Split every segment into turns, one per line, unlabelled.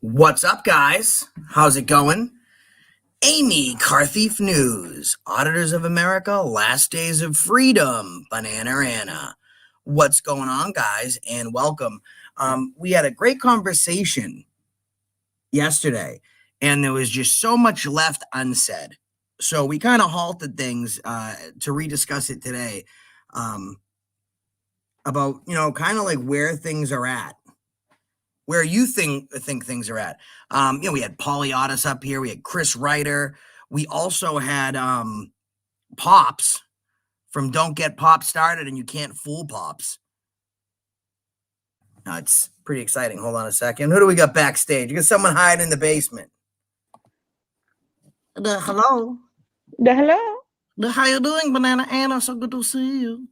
What's up, guys? How's it going? Amy Carthief News, Auditors of America, Last Days of Freedom, Banana Anna. What's going on, guys? And welcome. We had a great conversation yesterday, and there was just so much left unsaid. So we kind of halted things to rediscuss it today about, kind of like where things are at. Where you think things are at. We had Polyaudis up here. We had Chris Ryder. We also had Pops from Don't Get Pop Started and You Can't Fool Pops. Now, it's pretty exciting. Hold on a second. Who do we got backstage? You got someone hiding in the basement. Hello.
Hello.
How you doing, Banana Anna? So good to see you.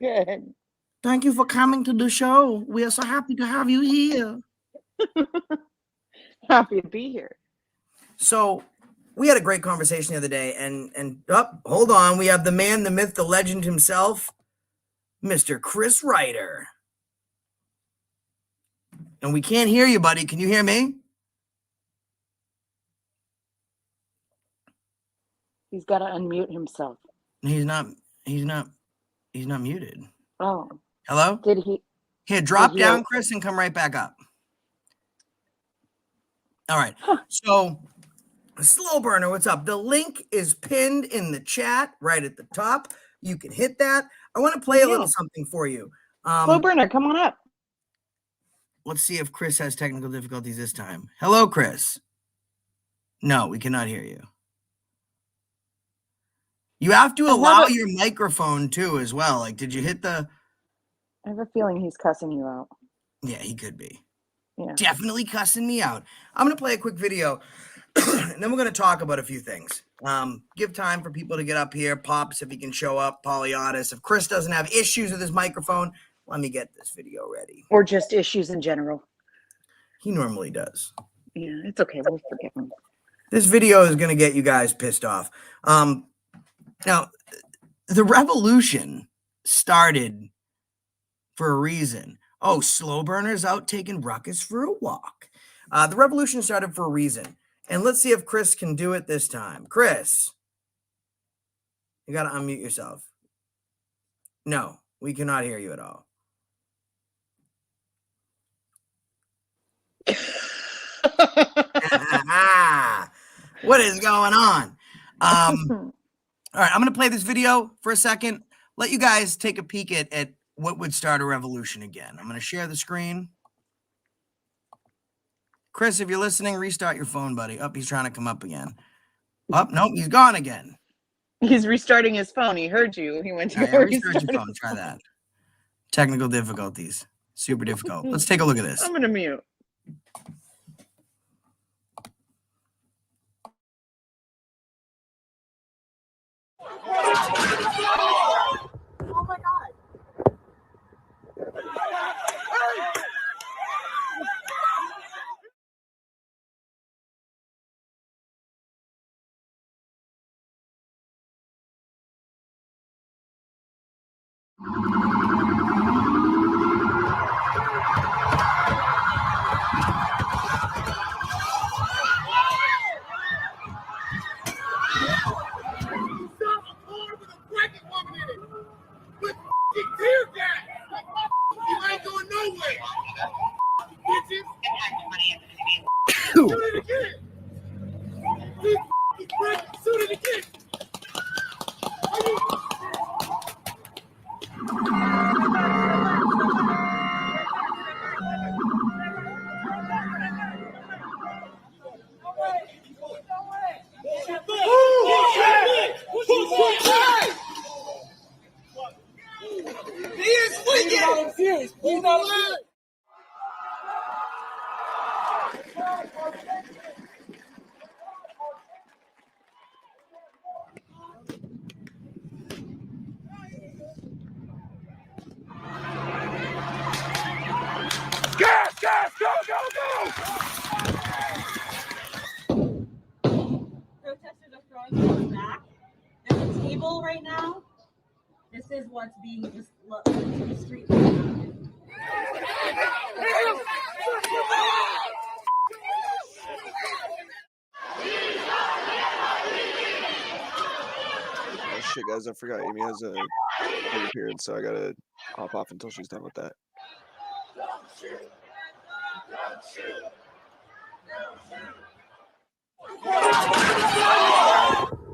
Good.
Thank you for coming to the show. We are so happy to have you here.
Happy to be here.
So we had a great conversation the other day, and hold on. We have the man, the myth, the legend himself, Mr. Chris Ryder. And we can't hear you, buddy. Can you hear me?
He's got to unmute himself.
He's not muted.
Oh.
Hello?
Did he?
Here, drop down, Chris, and come right back up. All right. Huh. So, Slow Burner, what's up? The link is pinned in the chat right at the top. You can hit that. I want to play a little something for you.
Slow Burner, come on up.
Let's see if Chris has technical difficulties this time. Hello, Chris. No, we cannot hear you. You have to allow your microphone, too, as well. Like, did you hit the...
I have a feeling he's cussing you out.
Yeah, he could be.
Yeah.
Definitely cussing me out. I'm going to play a quick video, and then we're going to talk about a few things. Give time for people to get up here. Pops, if he can show up. Polyaudis. If Chris doesn't have issues with his microphone, let me get this video ready.
Or just issues in general.
He normally does.
Yeah, it's okay. We'll forgive him. This
video is going to get you guys pissed off. Now, the revolution started for a reason. Oh, Slow Burner's out taking Ruckus for a walk. The revolution started for a reason. And let's see if Chris can do it this time. Chris, you got to unmute yourself. No, we cannot hear you at all. What is going on? All right, I'm going to play this video for a second. Let you guys take a peek at what would start a revolution again. I'm going to share the screen. Chris, if you're listening, restart your phone, buddy. Oh, he's trying to come up again. Oh, nope, he's gone again.
He's restarting his phone. He heard you. He went to
restart your phone. Try that. Technical difficulties. Super difficult. Let's take a look at this.
I'm going to mute.
Oh my God.
Protesters are throwing things back. There's a table right now. This is what's being just looked into the street.
shit, guys. I forgot Amy has a court appearance, so I gotta hop off until she's done with that.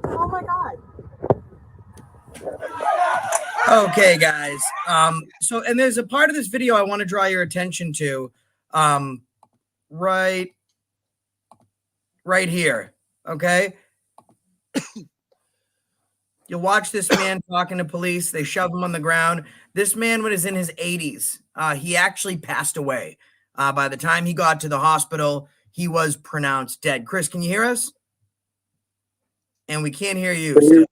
Oh my god.
Okay, guys. So, and there's a part of this video I want to draw your attention to. Right here. Okay. You'll watch this man talking to police. They shove him on the ground. This man was in his 80s. He actually passed away. By the time he got to the hospital, he was pronounced dead. Chris, can you hear us? And we can't hear you. Still.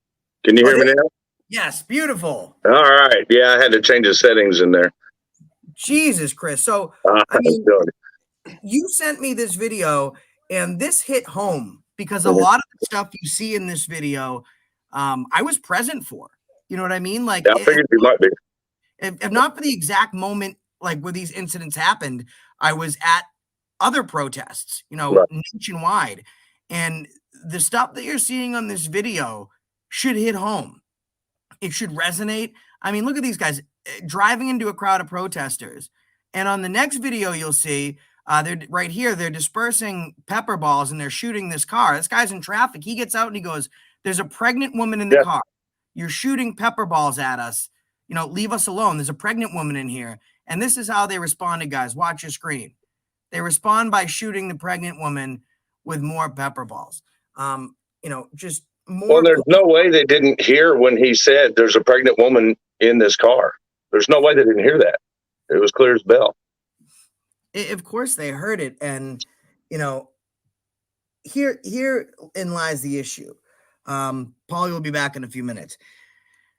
Can you hear me now?
Yes, beautiful.
All right. Yeah, I had to change the settings in there.
Jesus, Chris. So, I mean, you sent me this video, and this hit home because a lot of the stuff you see in this video, I was present for. You know what I mean? Like,
yeah, I figured you might be.
If not for the exact moment, like where these incidents happened, I was at other protests, right, nationwide. And the stuff that you're seeing on this video should hit home. It should resonate. I mean, look at these guys driving into a crowd of protesters. And on the next video, you'll see they're right here. They're dispersing pepper balls and they're shooting this car. This guy's in traffic. He gets out and he goes, "There's a pregnant woman in the car. You're shooting pepper balls at us. Leave us alone. There's a pregnant woman in here." And this is how they responded, guys. Watch your screen. They respond by shooting the pregnant woman with more pepper balls. Just more.
Well, there's no way they didn't hear when he said there's a pregnant woman in this car. There's no way they didn't hear that. It was clear as bell.
Of course they heard it. And, herein lies the issue. Paulie will be back in a few minutes.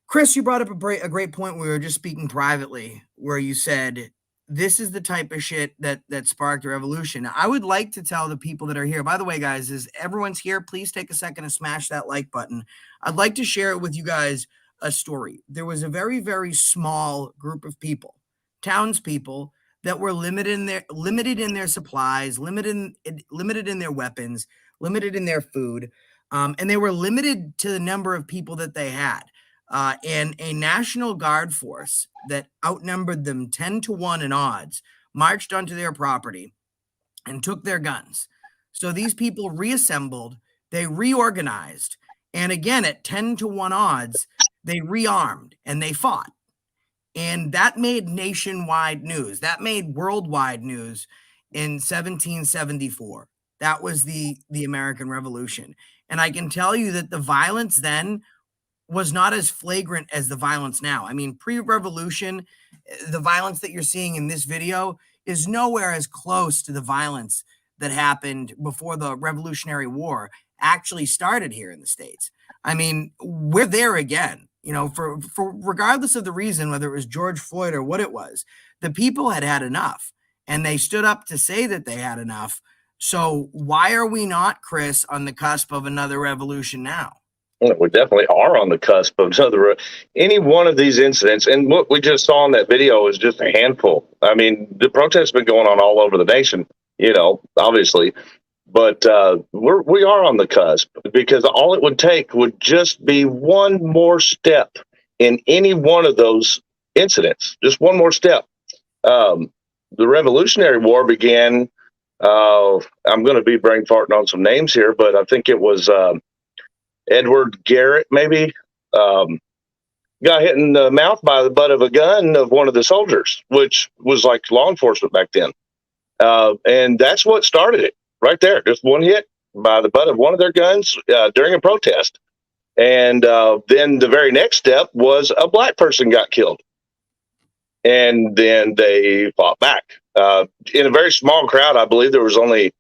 Chris, you brought up a great point. We were just speaking privately where you said, this is the type of shit that sparked a revolution. I would like to tell the people that are here, by the way, guys, as everyone's here, please take a second to smash that like button. I'd like to share with you guys a story. There was a very, very small group of people, townspeople, that were limited in their supplies, limited in their weapons, limited in their food, and they were limited to the number of people that they had. And a National Guard force that outnumbered them 10-1 in odds marched onto their property and took their guns. So these people reassembled, they reorganized, and again at 10-1 odds, they rearmed and they fought. And that made nationwide news. That made worldwide news in 1774. That was the American Revolution. And I can tell you that the violence then was not as flagrant as the violence now. I mean, pre-revolution, the violence that you're seeing in this video is nowhere as close to the violence that happened before the Revolutionary War actually started here in the States. I mean, we're there again. For regardless of the reason, whether it was George Floyd or what it was, the people had had enough, and they stood up to say that they had enough. So why are we not, Chris, on the cusp of another revolution now?
We definitely are on the cusp of another. Any one of these incidents, and what we just saw in that video is just a handful. I mean, the protests been going on all over the nation, obviously. But we are on the cusp, because all it would take would just be one more step in any one of those incidents, just one more step. The Revolutionary War began, I'm going to be brain farting on some names here, but I think it was Edward Garrett, maybe, got hit in the mouth by the butt of a gun of one of the soldiers, which was like law enforcement back then. And that's what started it. Right there, just one hit by the butt of one of their guns during a protest. And then the very next step was a black person got killed. And then they fought back. In a very small crowd, I believe there was only,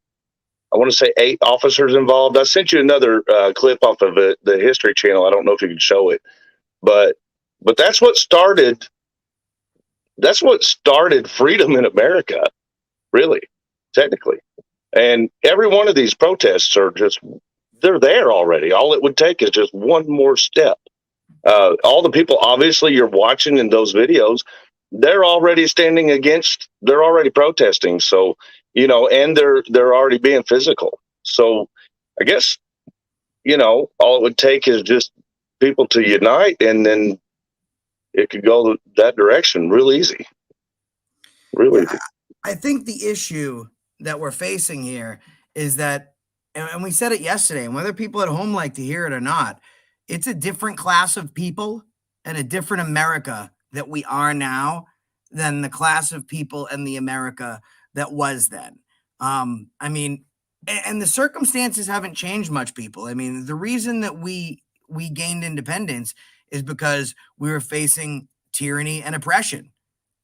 I want to say 8 officers involved. I sent you another clip off of the History Channel. I don't know if you can show it. But that's what started, freedom in America, really, technically. And every one of these protests they're there already. All it would take is just one more step. All the people, obviously, you're watching in those videos, they're already they're already protesting. So, and they're already being physical. So I guess, all it would take is just people to unite, and then it could go that direction real easy. Real
Yeah,
easy.
I think the issue that we're facing here is that, and we said it yesterday, and whether people at home like to hear it or not, it's a different class of people and a different America that we are now than the class of people and the America that was then. I mean, and the circumstances haven't changed much, people. I mean, the reason that we gained independence is because we were facing tyranny and oppression,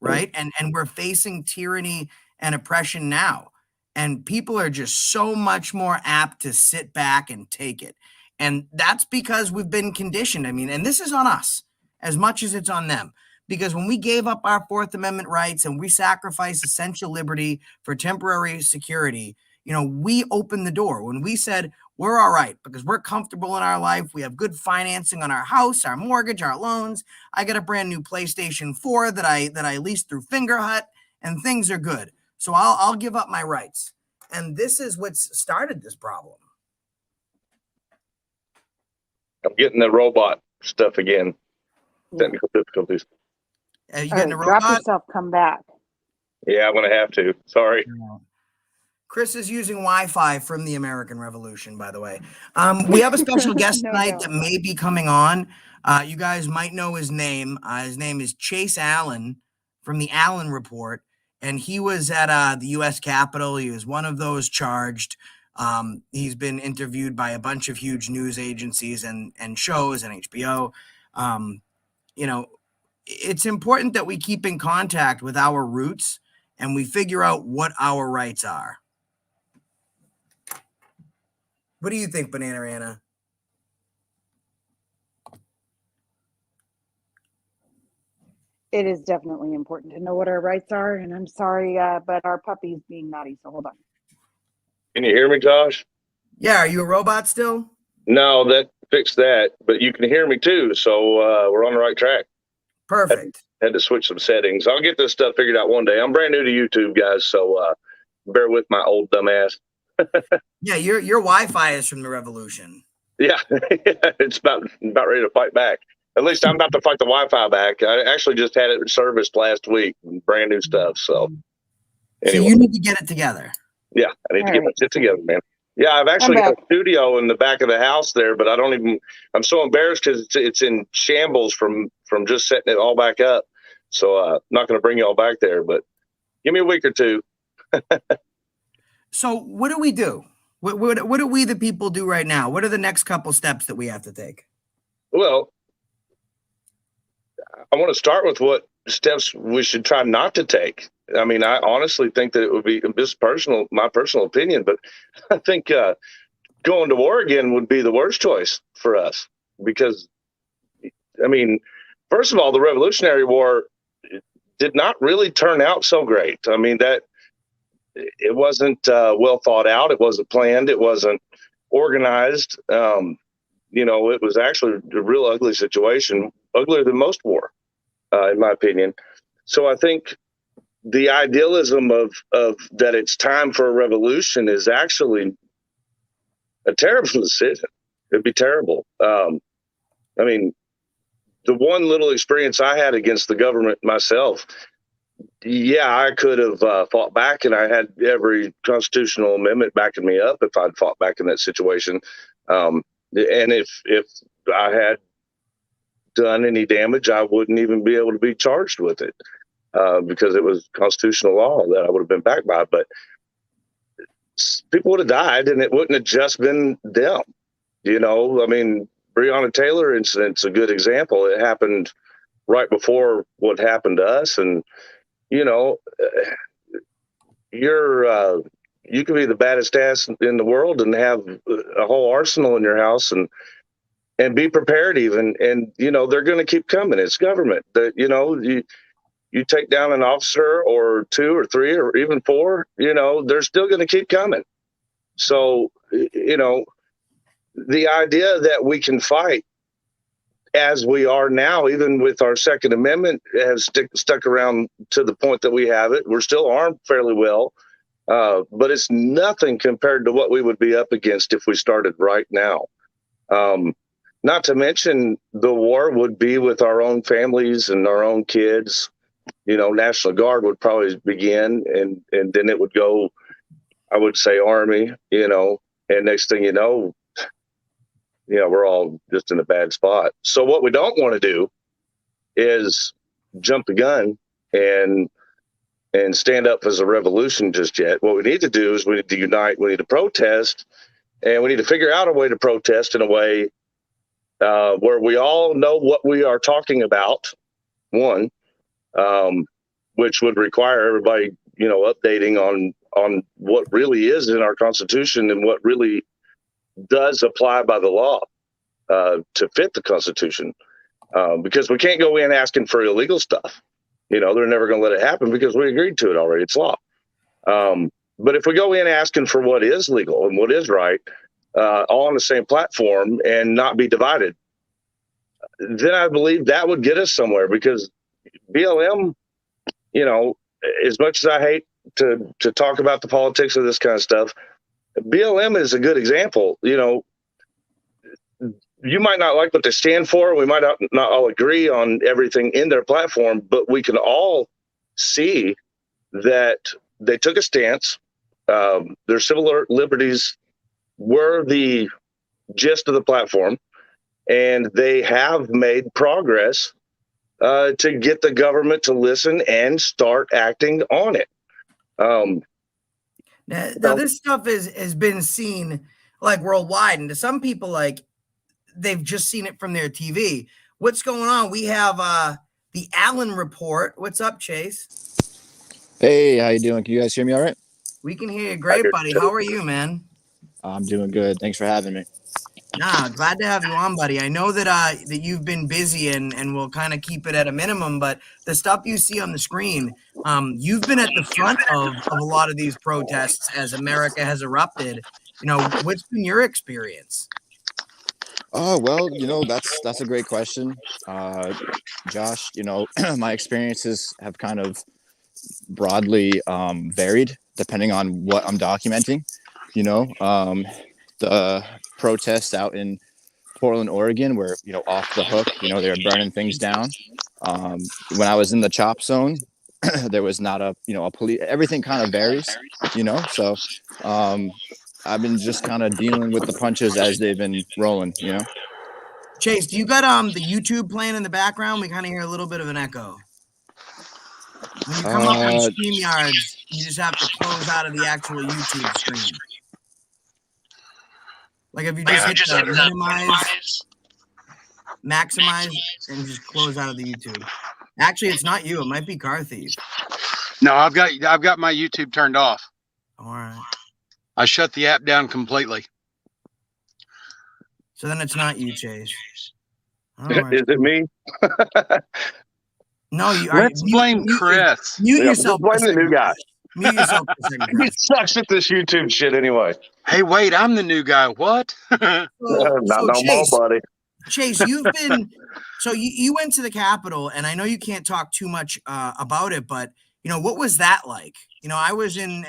right? And we're facing tyranny and oppression now. And people are just so much more apt to sit back and take it. And that's because we've been conditioned. I mean, and this is on us as much as it's on them. Because when we gave up our Fourth Amendment rights and we sacrificed essential liberty for temporary security, you know, we opened the door. When we said, we're all right because we're comfortable in our life. We have good financing on our house, our mortgage, our loans. I got a brand new PlayStation 4 that I leased through Fingerhut, and things are good. So I'll give up my rights. And this is what's started this problem.
I'm getting the robot stuff again. Technical difficulties.
You
All
getting
right,
a
drop
robot?
yourself, come back.
Yeah, I'm gonna have to. Sorry.
Chris is using Wi-Fi from the American Revolution, by the way. We have a special guest
No
tonight
doubt.
that may be coming on. You guys might know his name. His name is Chase Allen from the Allen Report, and he was at the U.S. Capitol. He was one of those charged. He's been interviewed by a bunch of huge news agencies and shows and HBO. You know, it's important that we keep in contact with our roots and we figure out what our rights are. What do you think, Banana Anna?
It is definitely important to know what our rights are. And I'm sorry, but our puppy's being naughty. So hold on.
Can you hear me, Josh?
Yeah, are you a robot still?
No, that fixed that, but you can hear me too. So we're on the right track.
Perfect.
Had to switch some settings. I'll get this stuff figured out one day. I'm brand new to YouTube, guys, so bear with my old dumb ass.
Yeah, your Wi-Fi is from the revolution.
Yeah, it's about ready to fight back. At least I'm about to fight the Wi-Fi back. I actually just had it serviced last week, brand new stuff. So anyway.
So you need to get it together.
Yeah, I need to get my shit together, man. Yeah, I've actually got a studio in the back of the house there, but I'm so embarrassed because it's in shambles from just setting it all back up. So I'm not going to bring you all back there, but give me a week or two.
So what do we do? What do we, the people, do right now? What are the next couple steps that we have to take?
Well, I want to start with what steps we should try not to take. I mean, I honestly think that it would be just my personal opinion, but I think going to war again would be the worst choice for us because, I mean, first of all, the Revolutionary War did not really turn out so great. I mean, that it wasn't well thought out. It wasn't planned. It wasn't organized. You know, it was actually a real ugly situation, uglier than most war, in my opinion. So I think the idealism of that it's time for a revolution is actually a terrible decision. It'd be terrible. I mean, the one little experience I had against the government myself, yeah, I could have fought back, and I had every constitutional amendment backing me up if I'd fought back in that situation. And if I had done any damage, I wouldn't even be able to be charged with it because it was constitutional law that I would have been backed by. But people would have died, and it wouldn't have just been them. You know, I mean, Breonna Taylor incident's a good example. It happened right before what happened to us, and you know, you can be the baddest ass in the world and have a whole arsenal in your house and be prepared even. And, you know, they're going to keep coming. It's government that, you know, you take down an officer or two or three or even four, you know, they're still going to keep coming. So, you know, the idea that we can fight as we are now, even with our Second Amendment, has stuck around to the point that we have it. We're still armed fairly well, but it's nothing compared to what we would be up against if we started right now. Now, not to mention the war would be with our own families and our own kids. National Guard would probably begin, and then it would go, I would say, Army, and next thing you know, we're all just in a bad spot. So what we don't want to do is jump the gun and stand up as a revolution just yet. What we need to do is we need to unite, we need to protest, and we need to figure out a way to protest in a way where we all know what we are talking about, one, which would require everybody, updating on what really is in our Constitution and what really does apply by the law to fit the Constitution. Because we can't go in asking for illegal stuff. They're never going to let it happen because we agreed to it already. It's law. But if we go in asking for what is legal and what is right, all on the same platform and not be divided, then I believe that would get us somewhere, because BLM, as much as I hate to talk about the politics of this kind of stuff, BLM is a good example. You might not like what they stand for. We might not all agree on everything in their platform, but we can all see that they took a stance. Their civil liberties were the gist of the platform, and they have made progress to get the government to listen and start acting on it.
Now this stuff has been seen like worldwide, and to some people, like, they've just seen it from their TV. What's going on? We have the Allen Report. What's up, Chase?
Hey, how you doing? Can you guys hear me all right?
We can hear you great, buddy. How are you, man?
I'm doing good. Thanks for having me.
Nah, glad to have you on, buddy. I know that that you've been busy and we'll kind of keep it at a minimum, but the stuff you see on the screen, you've been at the front of a lot of these protests as America has erupted. What's been your experience?
Oh, well, that's a great question. Josh, my experiences have kind of broadly varied depending on what I'm documenting. The protests out in Portland, Oregon, were, off the hook. They were burning things down. When I was in the chop zone, there was not a police. Everything kind of varies, So I've been just kind of dealing with the punches as they've been rolling,
Chase, do you got the YouTube playing in the background? We kind of hear a little bit of an echo. When you come up on StreamYards, you just have to close out of the actual YouTube stream. Like if you just hit the minimize, maximize, and just close out of the YouTube. Actually, it's not you. It might be Car Thief.
No, I've got my YouTube turned off.
All right.
I shut the app down completely.
So then it's not you, Chase. All
right. Is it me?
No, you.
Let's blame Chris.
Mute yourself.
Blame the new guy.
Mute yourself for a second.
He sucks at this YouTube shit anyway.
Hey, wait, I'm the new guy. What?
Not no
Chase,
more, buddy.
Chase, you've been so you went to the Capitol, and I know you can't talk too much about it, but what was that like? I was in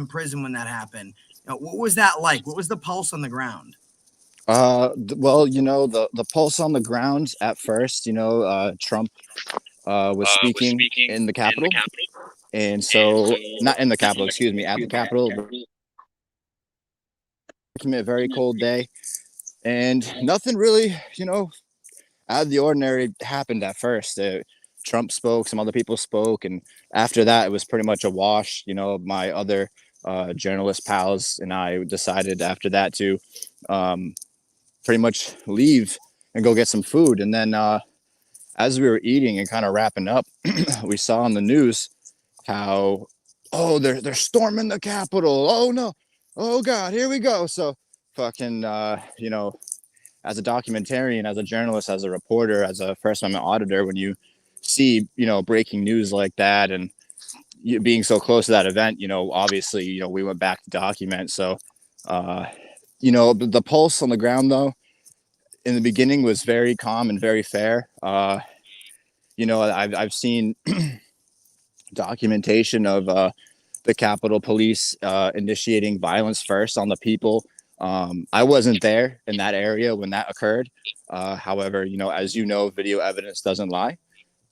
prison when that happened. What was that like? What was the pulse on the ground?
Well, the pulse on the ground at first, Trump was speaking in the Capitol. And so, not in the Capitol, excuse me, at the Capitol. A very cold day, and nothing really, out of the ordinary happened at first. Trump spoke, some other people spoke, and after that, it was pretty much a wash. My other journalist pals and I decided after that to pretty much leave and go get some food. And then as we were eating and kind of wrapping up, we saw on the news how, they're storming the Capitol. Oh no, oh God, here we go. So fucking, as a documentarian, as a journalist, as a reporter, as a First Amendment auditor, when you see, breaking news like that and you being so close to that event, obviously, we went back to document. So, the pulse on the ground, though, in the beginning was very calm and very fair. I've seen documentation of the Capitol Police initiating violence first on the people I wasn't there in that area when that occurred. However, as you know, video evidence doesn't lie.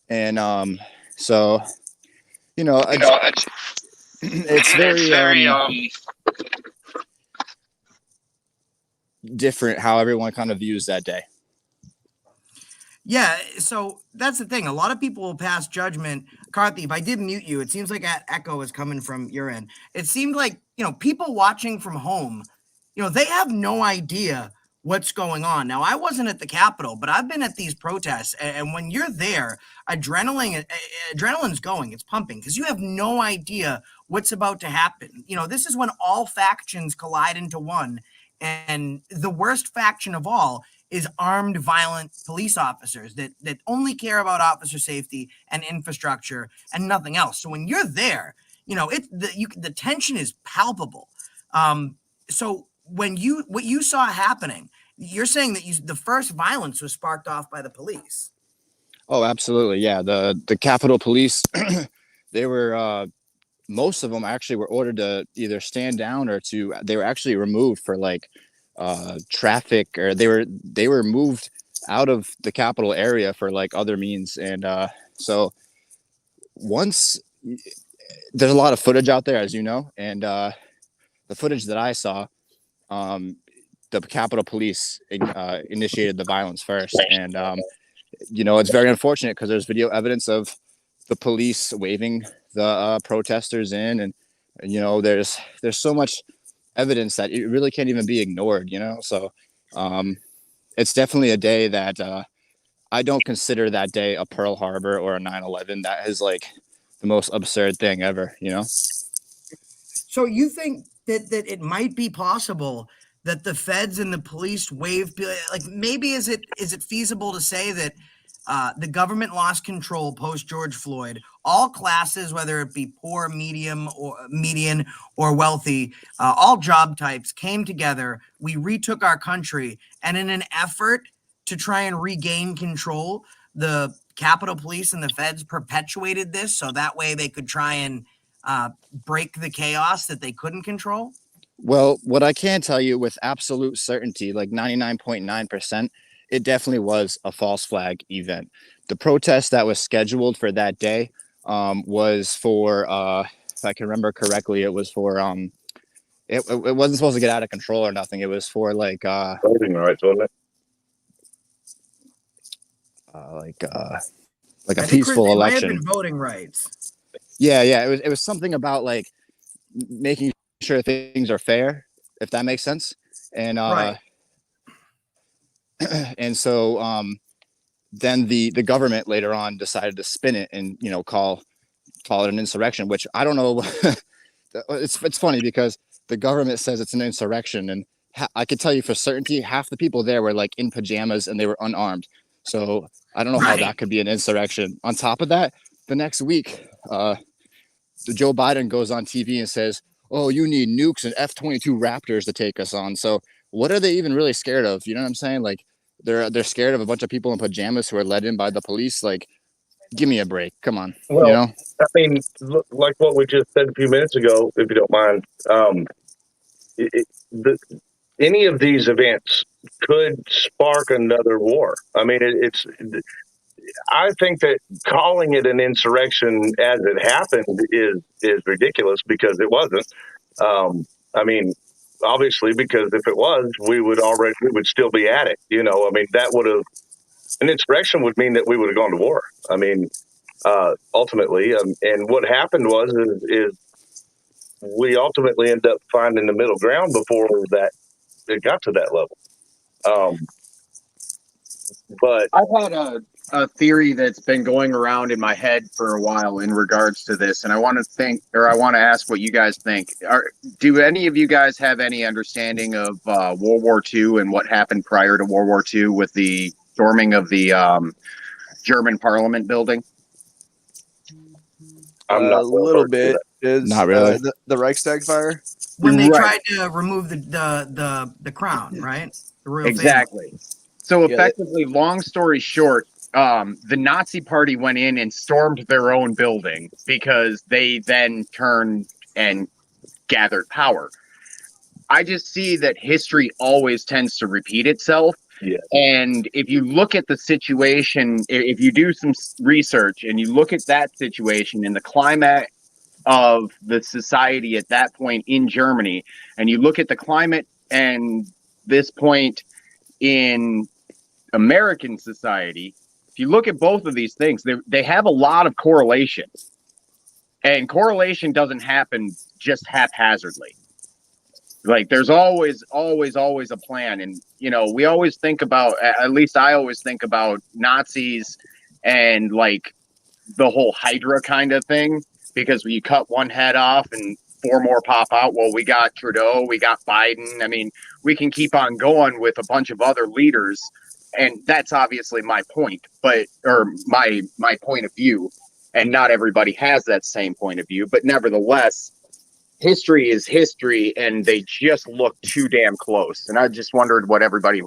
And so, it's very different how everyone kind of views that day.
Yeah, so that's the thing. A lot of people will pass judgment. Carthy, if I did mute you, it seems like that echo is coming from your end. It seemed like, people watching from home, they have no idea what's going on. Now, I wasn't at the Capitol, but I've been at these protests. And when you're there, adrenaline's going, it's pumping, because you have no idea what's about to happen. This is when all factions collide into one. And the worst faction of all is armed, violent police officers that only care about officer safety and infrastructure and nothing else. So when you're there, the tension is palpable. So what you saw happening, you're saying that the first violence was sparked off by the police.
Oh, absolutely. Yeah. The Capitol Police, they were, most of them actually were ordered to either stand down or they were actually removed for traffic, or they were moved out of the Capitol area for other means. And so once there's a lot of footage out there, as you know, and the footage that I saw, the Capitol Police initiated the violence first. And it's very unfortunate because there's video evidence of the police waving the protesters in, and there's so much evidence that it really can't even be ignored. So it's definitely a day that I don't consider that day a Pearl Harbor or a 9/11. That is the most absurd thing ever.
So you think that it might be possible that the feds and the police maybe is it feasible to say that the government lost control post George Floyd? All classes, whether it be poor, median, or wealthy, all job types came together. We retook our country, and in an effort to try and regain control, the Capitol Police and the feds perpetuated this so that way they could try and break the chaos that they couldn't control.
Well, what I can tell you with absolute certainty, 99.9%, it definitely was a false flag event. The protest that was scheduled for that day was for, if I can remember correctly, it was for, it wasn't supposed to get out of control or nothing. It was for
voting rights, wasn't it?
A peaceful election.
Might have been voting rights.
Yeah. It was something about making sure things are fair, if that makes sense. And
right.
And so then the government later on decided to spin it and call it an insurrection, which I don't know. It's funny because the government says it's an insurrection, and I could tell you for certainty half the people there were in pajamas and they were unarmed. So I don't know how that could be an insurrection. On top of that, the next week, Joe Biden goes on TV and says, "Oh, you need nukes and F-22 Raptors to take us on." So what are they even really scared of? You know what I'm saying? They're scared of a bunch of people in pajamas who are led in by the police. Give me a break. Come on.
Well, I mean, like what we just said a few minutes ago, if you don't mind, any of these events could spark another war. I mean, I think that calling it an insurrection as it happened is ridiculous because it wasn't. I mean, obviously, because if it was, we would still be at it. I mean, an insurrection would mean that we would have gone to war. I mean, ultimately, and what happened is we ultimately end up finding the middle ground before it got to that level. But
I've had a theory that's been going around in my head for a while in regards to this, and I want to ask what you guys think. Do any of you guys have any understanding of World War II and what happened prior to World War II with the storming of the German Parliament building?
I'm not
a little bit. Is
Not really.
The Reichstag fire?
When they
Right.
tried to remove the crown, right? The royal
Exactly.
family.
So effectively, long story short, the Nazi Party went in and stormed their own building because they then turned and gathered power. I just see that history always tends to repeat itself.
Yeah.
And if you look at the situation, if you do some research and you look at that situation and the climate of the society at that point in Germany, and you look at the climate and this point in American society, if you look at both of these things, they have a lot of correlation. And correlation doesn't happen just haphazardly. Like there's always a plan. And you know, we always think about, at least I always think about Nazis and like the whole Hydra kind of thing, because you cut one head off and four more pop out. Well, we got Trudeau, we got Biden. I mean, we can keep on going with a bunch of other leaders, and that's obviously my point, or my point of view. And not everybody has that same point of view, but nevertheless, history is history, and they just look too damn close. And I just wondered what everybody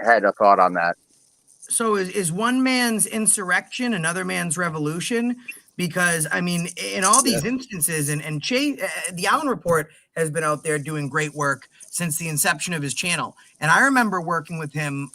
had a thought on that.
So is one man's insurrection another man's revolution? Because I mean, in all these instances, and Chase, the Allen Report has been out there doing great work since the inception of his channel. And I remember working with him.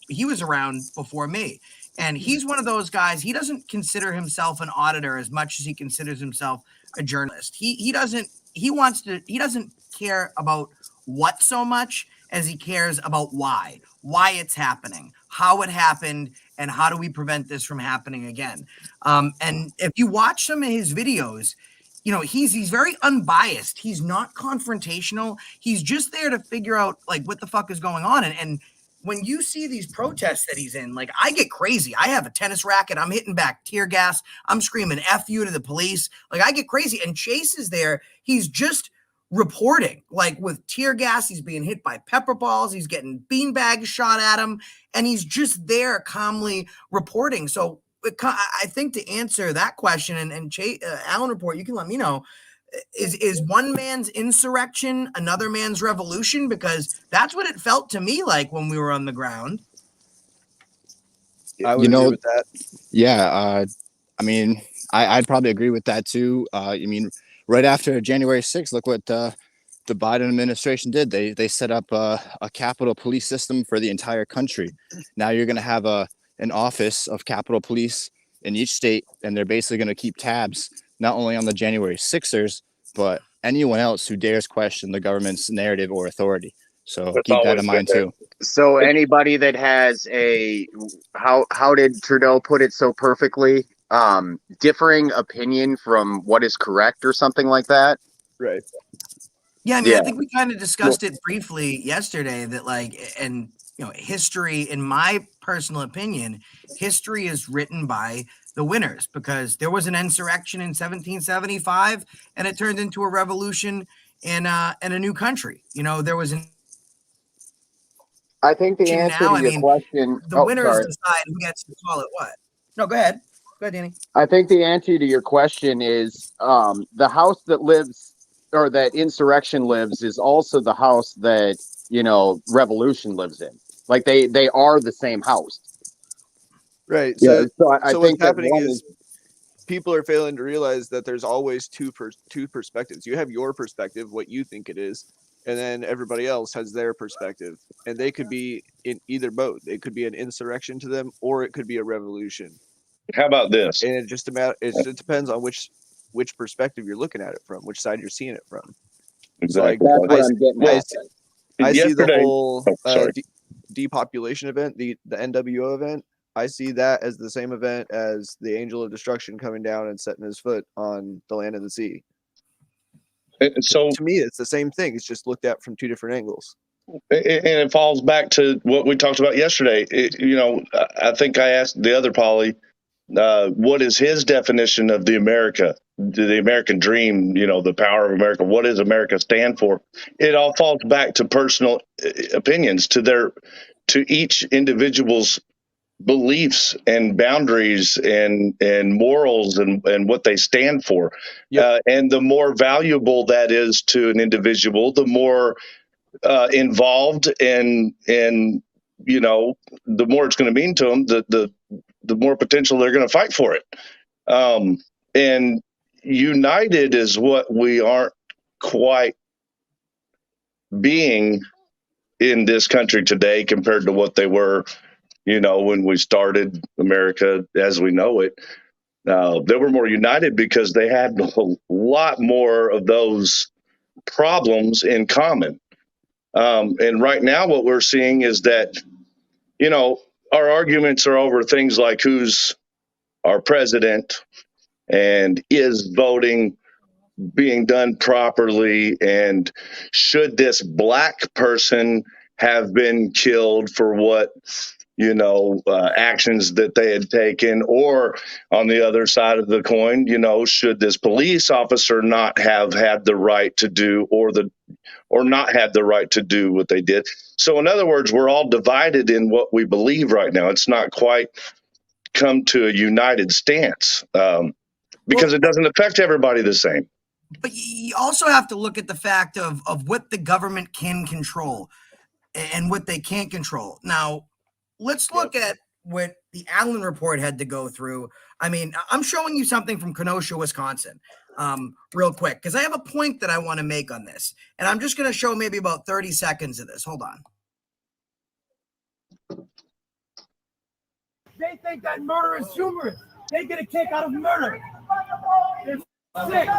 He was around before me, and he's one of those guys. He doesn't consider himself an auditor as much as he considers himself a journalist. He doesn't care about what so much as he cares about why it's happening, how it happened, and how do we prevent this from happening again. And if you watch some of his videos, you know, he's very unbiased. He's not confrontational. He's just there to figure out like what the fuck is going on. And when you see these protests that he's in, like I get crazy. I have a tennis racket. I'm hitting back tear gas. I'm screaming F you to the police. Like I get crazy. And Chase is there. He's just reporting, like with tear gas. He's being hit by pepper balls. He's getting beanbags shot at him. And he's just there calmly reporting. So I think to answer that question, and Chase, Allen Report, you can let me know, is one man's insurrection another man's revolution? Because that's what it felt to me like when we were on the ground.
I would agree with that.
Yeah, I mean, I'd probably agree with that too. I mean, right after January 6th, look what the Biden administration did. They set up a Capitol Police system for the entire country. Now you're going to have an office of Capitol Police in each state, and they're basically going to keep tabs not only on the January 6ers, but anyone else who dares question the government's narrative or authority. So keep that in mind too.
So anybody that has how did Trudeau put it so perfectly? Differing opinion from what is correct or something like that.
Right.
Yeah, I mean, I think we kind of discussed it briefly yesterday that like, and you know, history, in my personal opinion, history is written by the winners, because there was an insurrection in 1775 and it turned into a revolution in a new country. You know, there was an
I think the answer to your question,
the winners decide who gets to call it what. No, go ahead. Go ahead, Danny.
I think the answer to your question is the house that lives, or that insurrection lives, is also the house that, you know, revolution lives in. Like they are the same house.
Right.
Yeah, so I
so
think
what's happening is people are failing to realize that there's always two perspectives. You have your perspective, what you think it is, and then everybody else has their perspective, and they could be in either boat. It could be an insurrection to them, or it could be a revolution.
How about this?
And it just depends on which perspective you're looking at it from, which side you're seeing it from.
Exactly.
So
that's what I'm getting at.
I see the
Yesterday-
whole
sorry.
depopulation event, the NWO event. I see that as the same event as the angel of destruction coming down and setting his foot on the land and the sea.
And so
To me, it's the same thing. It's just looked at from two different angles.
and it falls back to what we talked about yesterday. You know, I think I asked the other Polly, what is his definition of the American dream, you know, the power of America? What does America stand for? It all falls back to personal opinions, to each individual's beliefs and boundaries and morals and what they stand for.
Yep.
And the more valuable that is to an individual, the more involved and you know, the more it's going to mean to them, the more potential they're going to fight for it. And united is what we aren't quite being in this country today compared to what they were, when we started America as we know it. They were more united because they had a lot more of those problems in common. And right now, what we're seeing is that, our arguments are over things like who's our president and is voting being done properly, and should this black person have been killed for what actions that they had taken, or on the other side of the coin, should this police officer not have had the right to do or not had the right to do what they did. So in other words, we're all divided in what we believe right now. It's not quite come to a united stance, because it doesn't affect everybody the same.
But you also have to look at the fact of what the government can control and what they can't control. Now, let's look at what the Allen report had to go through. I mean, I'm showing you something from Kenosha, Wisconsin, real quick, because I have a point that I want to make on this. And I'm just going to show maybe about 30 seconds of this. Hold on.
They think that murder is humorous. They get a kick out of murder. They're sick.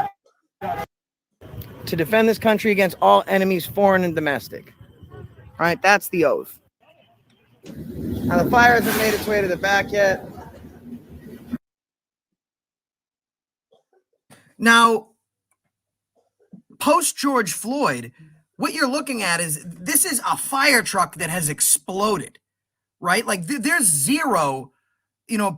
To defend this country against all enemies, foreign and domestic. All right, that's the oath. Now, the fire hasn't made its way to the back yet. Now, post George Floyd, what you're looking at is this is a fire truck that has exploded, right? Like there's zero,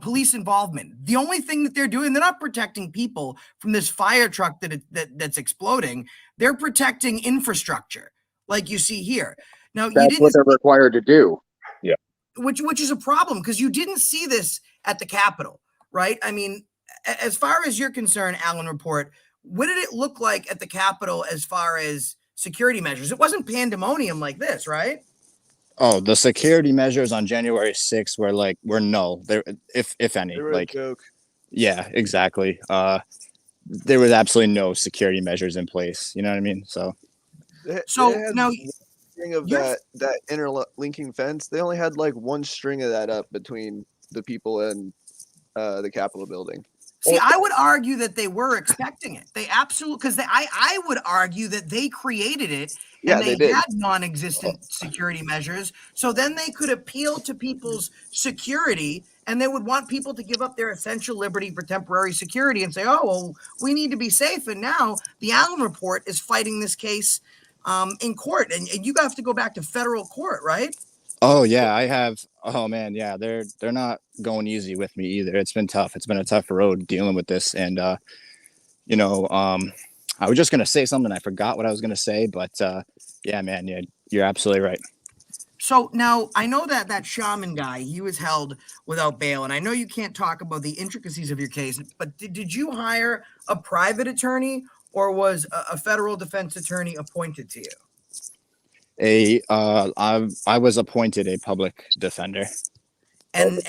police involvement. The only thing that they're doing, they're not protecting people from this fire truck that's exploding. They're protecting infrastructure, like you see here. Now,
that's what they're required to do.
Yeah,
which is a problem because you didn't see this at the Capitol, right? I mean, as far as you're concerned, Allen report, what did it look like at the Capitol as far as security measures? It wasn't pandemonium like this, right?
Oh, the security measures on January 6th were null. There, if any,
They were a joke.
Yeah, exactly. There was absolutely no security measures in place. You know what I mean? So
now
string of that interlinking fence. They only had like one string of that up between the people and the Capitol building.
See, I would argue that they were expecting it. They absolutely, because I would argue that they created it and they had non-existent security measures. So then they could appeal to people's security and they would want people to give up their essential liberty for temporary security and say, oh, well, we need to be safe. And now the Allen report is fighting this case in court. And you have to go back to federal court, right?
Oh yeah, I have. Oh man, yeah, they're not going easy with me either. It's been tough. It's been a tough road dealing with this, and I was just gonna say something. I forgot what I was gonna say, but yeah, man, yeah, you're absolutely right.
So now I know that shaman guy, he was held without bail, and I know you can't talk about the intricacies of your case, but did you hire a private attorney or was a federal defense attorney appointed to you?
I was appointed a public defender.
And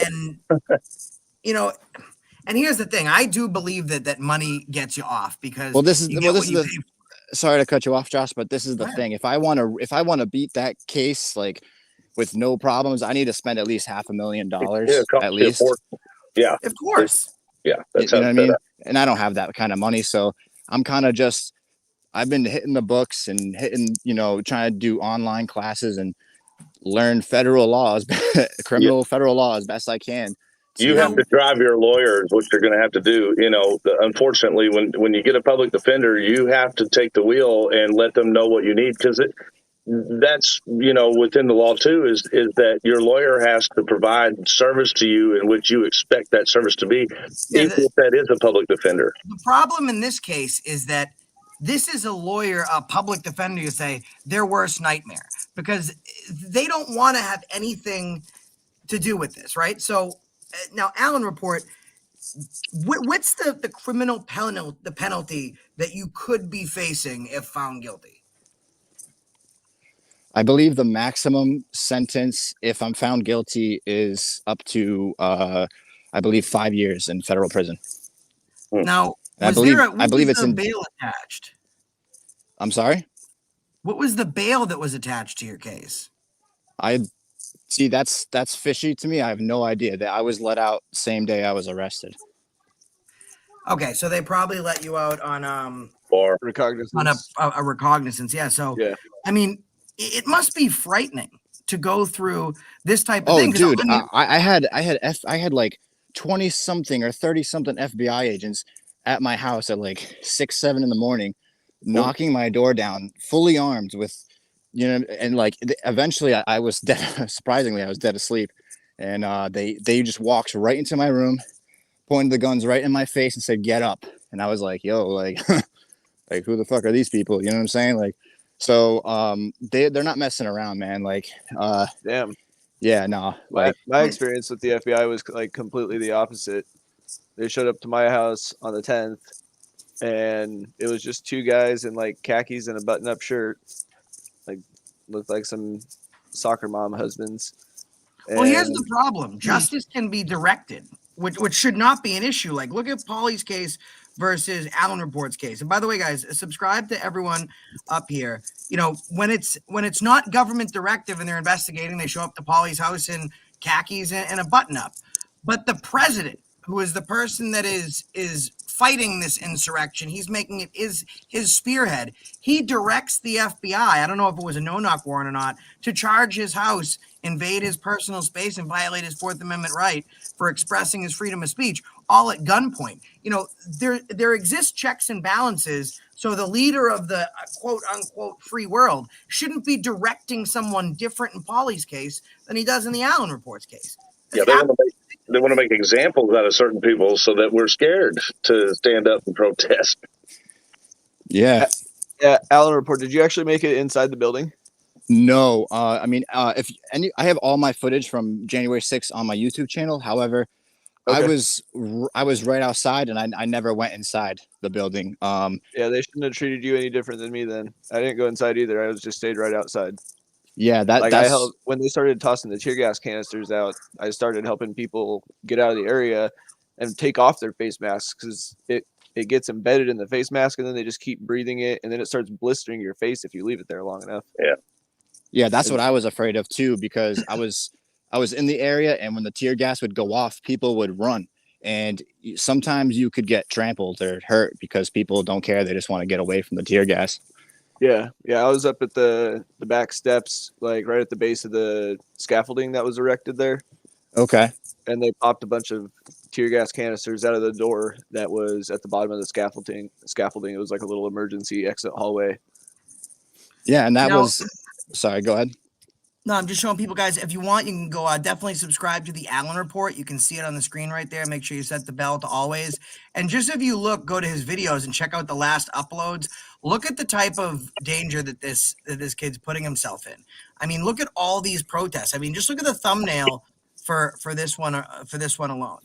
and here's the thing, I do believe that money gets you off because
sorry to cut you off, Josh, but this is the thing. If I want to beat that case like with no problems, I need to spend at least $500,000 at least.
Yeah,
of course.
Yeah,
that's what I mean. And I don't have that kind of money, so I'm kind of just. I've been hitting the books and trying to do online classes and learn federal laws, federal law as best I can.
You have to drive your lawyers, which you're going to have to do. Unfortunately, when you get a public defender, you have to take the wheel and let them know what you need, because that's within the law too, is that your lawyer has to provide service to you in which you expect that service to be, even if that is a public defender.
The problem in this case is that this is a public defender, you say, their worst nightmare, because they don't want to have anything to do with this, right? So now, Allen report, what's the criminal penalty that you could be facing if found guilty?
I believe the maximum sentence, if I'm found guilty, is up to, I believe, 5 years in federal prison.
Now,
I believe it's in
bail attached.
I'm sorry?
What was the bail that was attached to your case?
I see that's fishy to me. I have no idea that I was let out same day I was arrested.
Okay, so they probably let you out on
Or
Recognizance.
a recognizance. Yeah. So
Yeah.
I mean, it must be frightening to go through this type of
Oh,
thing. 'Cause,
dude,
I mean,
I had like 20 something or 30 something FBI agents at my house at like 6, 7 in the morning, knocking my door down, fully armed with, you know, and like eventually I was dead. Surprisingly, I was dead asleep, and they just walked right into my room, pointed the guns right in my face, and said, "Get up." And I was like, "Yo, like, like who the fuck are these people?" You know what I'm saying? Like, so they're not messing around, man. Like,
Damn.
yeah, no,
My,
like,
my experience with the FBI was like completely the opposite. They showed up to my house on the 10th, and it was just two guys in like khakis and a button-up shirt, like looked like some soccer mom husbands.
well, here's
And
the problem: justice can be directed, which should not be an issue. Like, look at Paulie's case versus Allen Report's case. And by the way, guys, subscribe to everyone up here. You know, when it's not government directive and they're investigating, they show up to Paulie's house in khakis and a button-up. But the president, who is the person that is fighting this insurrection, he's making it is his spearhead. He directs the FBI. I don't know if it was a no-knock warrant or not, to charge his house, invade his personal space, and violate his Fourth Amendment right for expressing his freedom of speech, all at gunpoint. You know, there exist checks and balances. So the leader of the quote unquote free world shouldn't be directing someone different in Paulie's case than he does in the Allen Report's case.
Yeah, they want to make examples out of certain people so that we're scared to stand up and protest.
yeah.
yeah, Allen Report, did you actually make it inside the building?
No, I mean, if any, I have all my footage from January 6th on my YouTube channel. However,
Okay.
I was right outside, and I never went inside the building.
Yeah, they shouldn't have treated you any different than me then. I didn't go inside either. I was just stayed right outside.
Yeah,
Like I
that's
held when they started tossing the tear gas canisters out, I started helping people get out of the area and take off their face masks because it gets embedded in the face mask and then they just keep breathing it and then it starts blistering your face if you leave it there long enough.
yeah, that's what I was afraid of too, because I was in the area, and when the tear gas would go off, people would run, and sometimes you could get trampled or hurt because people don't care; they just want to get away from the tear gas.
Yeah. I was up at the back steps, like right at the base of the scaffolding that was erected there.
Okay.
And they popped a bunch of tear gas canisters out of the door that was at the bottom of the scaffolding. It was like a little emergency exit hallway.
Yeah, and that
Now-
was. Sorry, go ahead.
No, I'm just showing people, guys, if you want, you can go definitely subscribe to the Allen Report. You can see it on the screen right there. Make sure you set the bell to always. And just if you look, go to his videos and check out the last uploads. Look at the type of danger that this kid's putting himself in. I mean, look at all these protests. I mean, just look at the thumbnail for this one alone.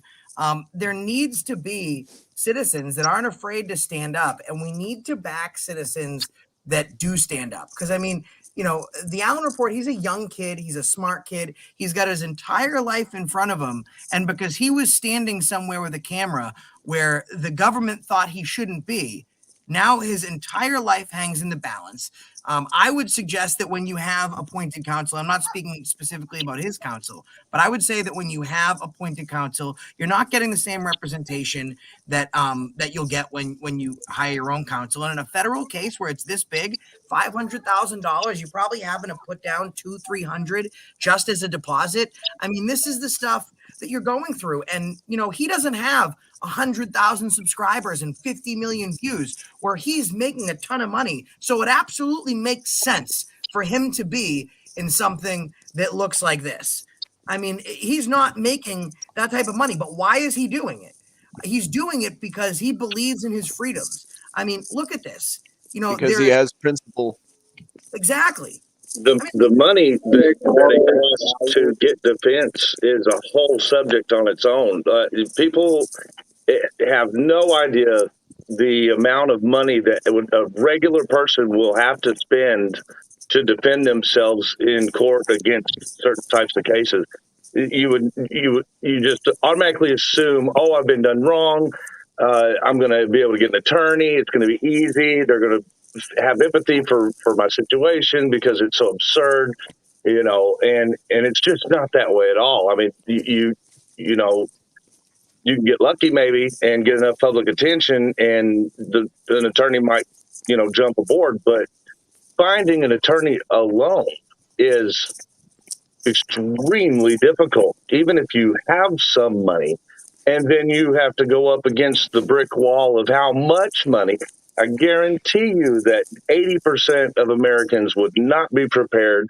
There needs to be citizens that aren't afraid to stand up, and we need to back citizens that do stand up. Because I mean, you know, the Allen Report, he's a young kid. He's a smart kid. He's got his entire life in front of him. And because he was standing somewhere with a camera where the government thought he shouldn't be, now his entire life hangs in the balance. I would suggest that when you have appointed counsel, I'm not speaking specifically about his counsel, but I would say that when you have appointed counsel, you're not getting the same representation that you'll get when you hire your own counsel. And in a federal case where it's this big, $500,000, you're probably having to put down $200-300 just as a deposit. I mean, this is the stuff that you're going through. And, you know, he doesn't have 100,000 subscribers and 50 million views where he's making a ton of money. So it absolutely makes sense for him to be in something that looks like this. I mean, he's not making that type of money, but why is he doing it? He's doing it because he believes in his freedoms. I mean, look at this. You know,
because he has principle.
Exactly.
The money that it costs to get defense is a whole subject on its own. People have no idea the amount of money that a regular person will have to spend to defend themselves in court against certain types of cases. You just automatically assume, oh, I've been done wrong. I'm going to be able to get an attorney. It's going to be easy. They're going to have empathy for my situation because it's so absurd, and it's just not that way at all. I mean, you know, you can get lucky maybe and get enough public attention, and an attorney might, jump aboard. But finding an attorney alone is extremely difficult, even if you have some money. And then you have to go up against the brick wall of how much money. I guarantee you that 80% of Americans would not be prepared.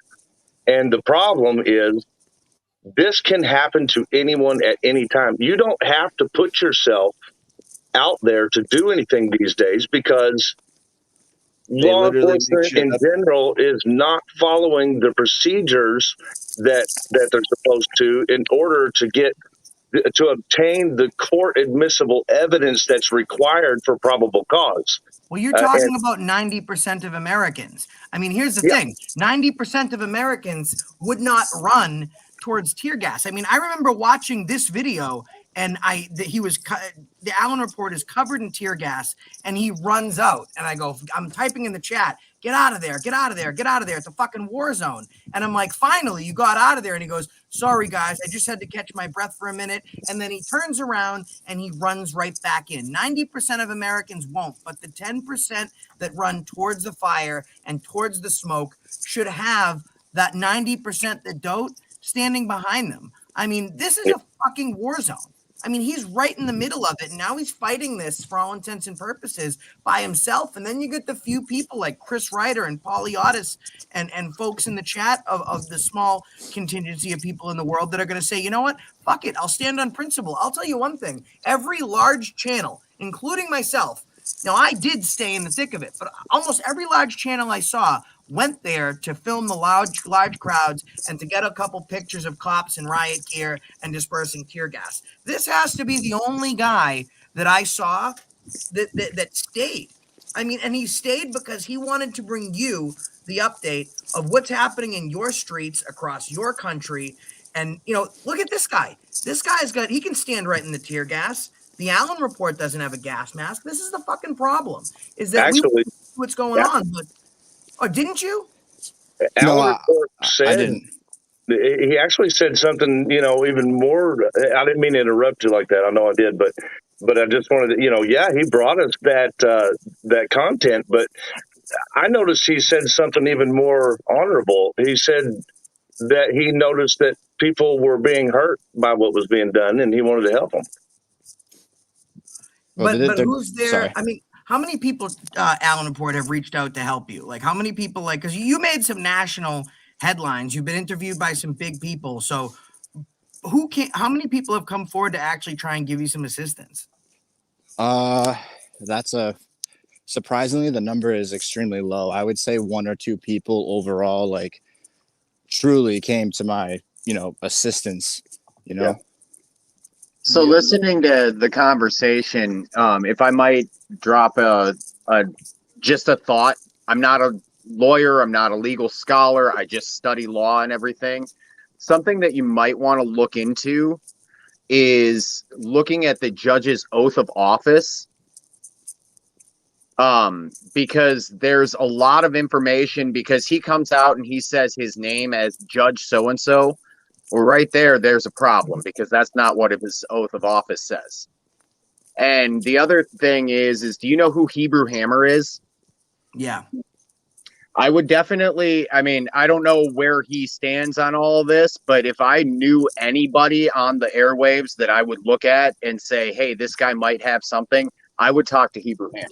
And the problem is, this can happen to anyone at any time. You don't have to put yourself out there to do anything these days because
They
law
literally make
enforcement
shit
in
up.
general is not following the procedures that they're supposed to in order to obtain the court admissible evidence that's required for probable cause.
Well, you're talking about 90% of Americans. I mean, here's the thing. 90% of Americans would not run towards tear gas. I mean, I remember watching this video and the Allen report is covered in tear gas and he runs out and I'm typing in the chat, get out of there, get out of there, get out of there. It's a fucking war zone. And I'm like, finally, you got out of there. And he goes, sorry, guys, I just had to catch my breath for a minute. And then he turns around and he runs right back in. 90% of Americans won't, but the 10% that run towards the fire and towards the smoke should have that 90% that don't standing behind them. I mean, this is a fucking war zone. I mean, he's right in the middle of it. And now he's fighting this for all intents and purposes by himself. And then you get the few people like Chris Ryder and Poliotis and folks in the chat of the small contingency of people in the world that are going to say, you know what? Fuck it. I'll stand on principle. I'll tell you one thing. Every large channel, including myself, now I did stay in the thick of it, but almost every large channel I saw went there to film the large crowds and to get a couple pictures of cops in riot gear and dispersing tear gas. This has to be the only guy that I saw that stayed. I mean, and he stayed because he wanted to bring you the update of what's happening in your streets across your country. And, look at this guy. This guy's he can stand right in the tear gas. The Allen report doesn't have a gas mask. This is the fucking problem, is that we what's going on. But didn't you?
Allen report said,
I didn't.
He actually said something, even more. I didn't mean to interrupt you like that. I know I did, but I just wanted to, he brought us that content. But I noticed he said something even more honorable. He said that he noticed that people were being hurt by what was being done, and he wanted to help them.
But who's there? Sorry. I mean, how many people, Allen report, have reached out to help you? Like, how many people, because you made some national headlines. You've been interviewed by some big people. So how many people have come forward to actually try and give you some assistance?
Surprisingly, the number is extremely low. I would say one or two people overall, truly came to my, assistance,
Yeah. So listening to the conversation, if I might drop just a thought, I'm not a lawyer, I'm not a legal scholar, I just study law and everything. Something that you might want to look into is looking at the judge's oath of office, because there's a lot of information, because he comes out and he says his name as Judge so-and-so. Well, right there's a problem, because that's not what his oath of office says. And the other thing is do you know who Hebrew Hammer is?
Yeah.
I would definitely, I don't know where he stands on all of this, but if I knew anybody on the airwaves that I would look at and say, hey, this guy might have something, I would talk to Hebrew Hammer.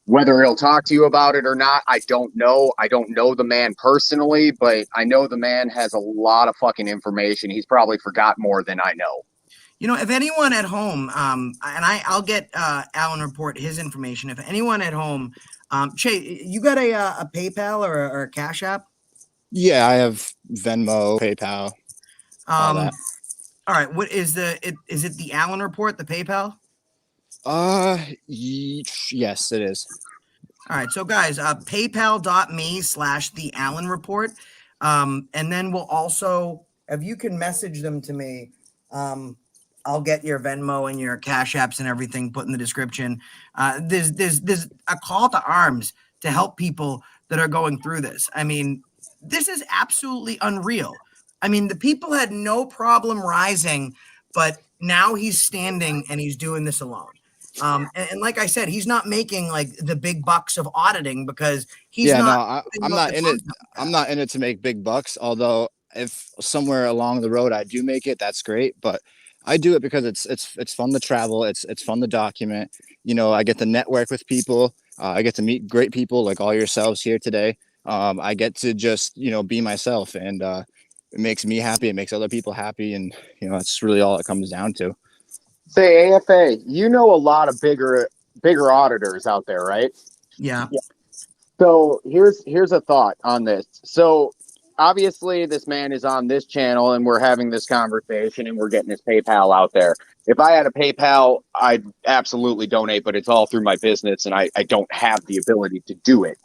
Whether he'll talk to you about it or not, I don't know. I don't know the man personally, but I know the man has a lot of fucking information. He's probably forgot more than I know.
If anyone at home, and I'll get Allen report his information. If anyone at home, Che, you got a PayPal or a Cash App?
Yeah, I have Venmo, PayPal. All that.
All right. What is is it the Allen report, the PayPal?
Yes, it is.
All right. So guys, paypal.me/the Allen report. And then we'll also, if you can message them to me, I'll get your Venmo and your Cash Apps and everything put in the description. There's a call to arms to help people that are going through this. I mean, this is absolutely unreal. I mean, the people had no problem rising, but now he's standing and he's doing this alone. And like I said, he's not making like the big bucks of auditing because he's
Yeah, no,
not.
I'm not in it. I'm not in it to make big bucks. Although if somewhere along the road I do make it, that's great. But I do it because it's fun to travel. It's fun to document. You know, I get to network with people. I get to meet great people like all yourselves here today. I get to just be myself, and it makes me happy. It makes other people happy, and that's really all it comes down to.
Say, AFA, you know a lot of bigger auditors out there, right?
Yeah.
So here's a thought on this. So obviously this man is on this channel and we're having this conversation and we're getting his PayPal out there. If I had a PayPal, I'd absolutely donate, but it's all through my business and I don't have the ability to do it.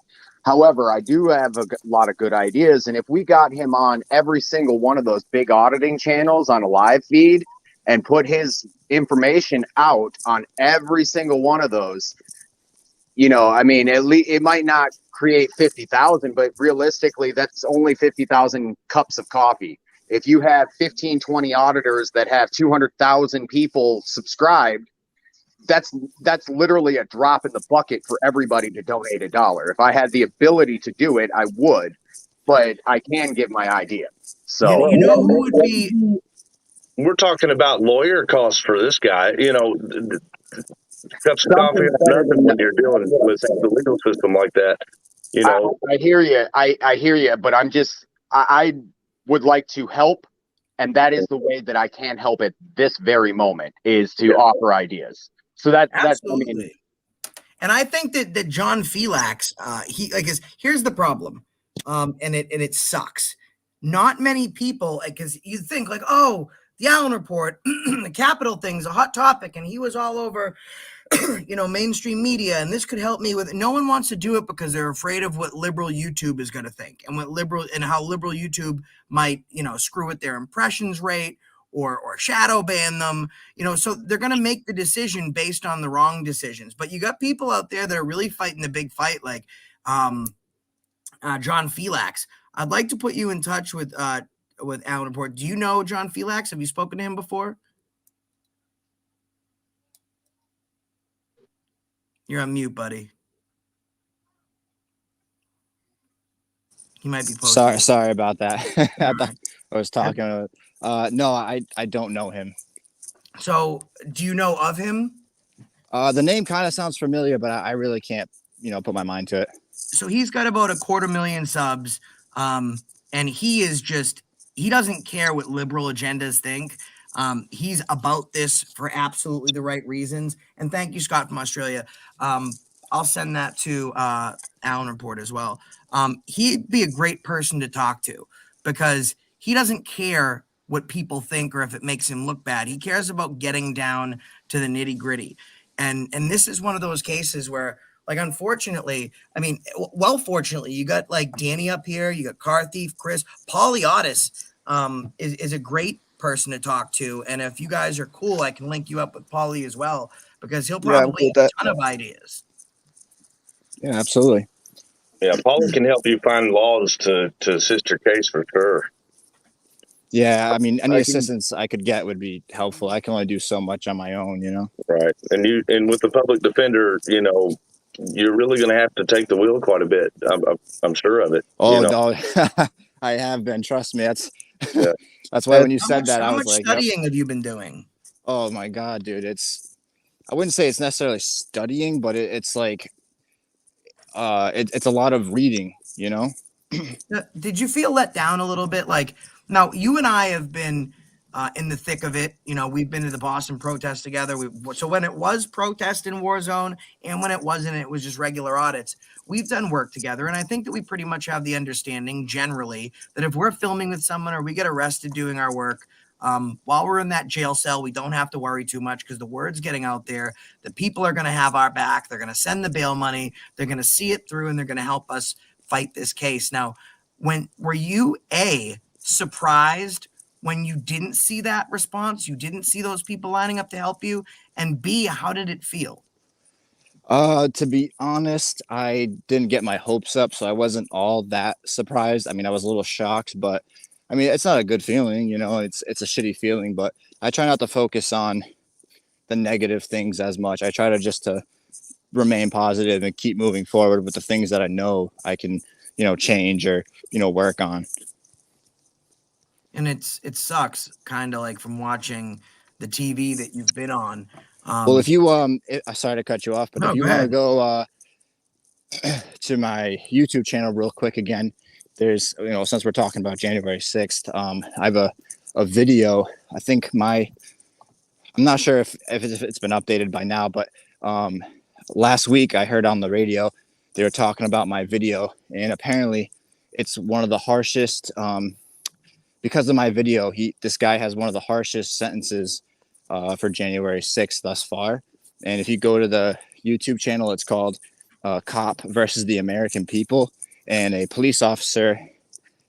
However, I do have a lot of good ideas. And if we got him on every single one of those big auditing channels on a live feed and put his information out on every single one of those, I mean, at least it might not create 50,000, but realistically, that's only 50,000 cups of coffee. If you have 15, 20 auditors that have 200,000 people subscribed, that's literally a drop in the bucket for everybody to donate $1. If I had the ability to do it, I would, but I can give my idea. So
who would be?
We're talking about lawyer costs for this guy. Cups of coffee is nothing when you're dealing with the legal system like that.
I hear you. I hear you, but I would like to help, and that is the way that I can help at this very moment is to offer ideas. So that's
Absolutely. I mean, and I think that John Phelaks, here's the problem, and it sucks. Not many people, because you think like, oh, the Allen Report, the Capitol thing's a hot topic, and he was all over, mainstream media, and this could help me with. No one wants to do it because they're afraid of what liberal YouTube is going to think, and how liberal YouTube might, screw with their impressions rate or shadow ban them, so they're going to make the decision based on the wrong decisions. But you got people out there that are really fighting the big fight, like John Phelaks. I'd like to put you in touch with Allen Report. Do you know John Phelaks? Have you spoken to him before? You're on mute, buddy. He might be posting.
Sorry about that. I was talking. No, I don't know him.
So, do you know of him?
The name kind of sounds familiar, but I really can't, put my mind to it.
So he's got about 250,000 subs, and he doesn't care what liberal agendas think. He's about this for absolutely the right reasons. And thank you, Scott from Australia. I'll send that to Allen Report as well. He'd be a great person to talk to because he doesn't care what people think or if it makes him look bad. He cares about getting down to the nitty gritty. And this is one of those cases where, like, unfortunately, fortunately, you got like Danny up here, you got Car Thief, Chris, Polyaudis is a great person to talk to. And if you guys are cool, I can link you up with Paulie as well, because he'll probably have a ton of ideas.
Yeah, absolutely.
Yeah, Paulie can help you find laws to assist your case for sure.
Yeah, any assistance I could get would be helpful. I can only do so much on my own,
Right, and with the public defender, you're really going to have to take the wheel quite a bit. I'm sure of it.
Oh no, I have been. Trust me. That's why when you said that, I was like,
how much studying have you been doing?
Oh my God, dude! I wouldn't say it's necessarily studying, but it's like, it's a lot of reading.
Did you feel let down a little bit? Like, now you and I have been in the thick of it. We've been to the Boston protest together. So when it was protest in war zone and when it wasn't, it was just regular audits. We've done work together. And I think that we pretty much have the understanding generally that if we're filming with someone or we get arrested doing our work, while we're in that jail cell, we don't have to worry too much because the word's getting out there. The people are going to have our back. They're going to send the bail money. They're going to see it through and they're going to help us fight this case. Now, were you surprised when you didn't see that response? You didn't see those people lining up to help you? And B, how did it feel?
To be honest, I didn't get my hopes up, so I wasn't all that surprised. I mean, I was a little shocked, but I mean, it's not a good feeling, you know, it's a shitty feeling, but I try not to focus on the negative things as much. I try to just to remain positive and keep moving forward with the things that I know I can, you know, change or, you know, work on.
And it sucks kind of like from watching the TV that you've been on.
Well, if you sorry to cut you off, but
No,
if you
go
want to
ahead.
go to my YouTube channel real quick again, there's, you know, since we're talking about January 6th, I have a video. I think I'm not sure if it's been updated by now, but last week I heard on the radio they were talking about my video, and apparently it's one of the harshest, because of my video, this guy has one of the harshest sentences for January 6th thus far. And if you go to the YouTube channel, it's called Cop versus the American People, and a police officer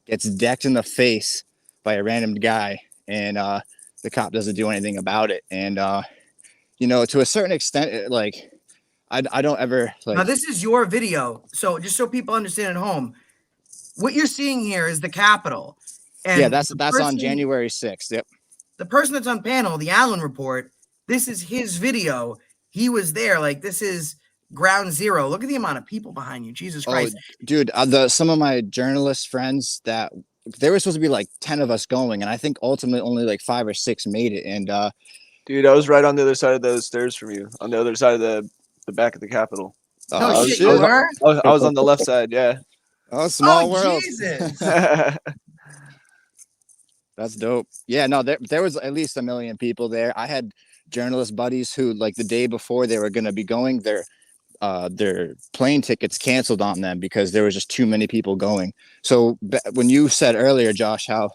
gets decked in the face by a random guy, and the cop doesn't do anything about it. And you know, to a certain extent, like I don't ever like.
Now this is your video, so just so people understand at home, what you're seeing here is the Capitol. And
yeah, that's on January 6th. Yep.
The person that's on panel, the Allen Report, this is his video. He was there. Like, this is ground zero. Look at the amount of people behind you. Jesus Christ.
Dude, some of my journalist friends that there were supposed to be like 10 of us going, and I think ultimately only like 5 or 6 made it. And
dude, I was right on the other side of those stairs from you, on the other side of the back of the Capitol.
Oh, shit, you were?
I was on the left side, yeah.
Oh, small world.
Jesus.
That's dope. Yeah, no, there was at least 1 million people there. I had journalist buddies who, like, the day before they were going to be going, their plane tickets canceled on them because there was just too many people going. So when you said earlier, Josh, how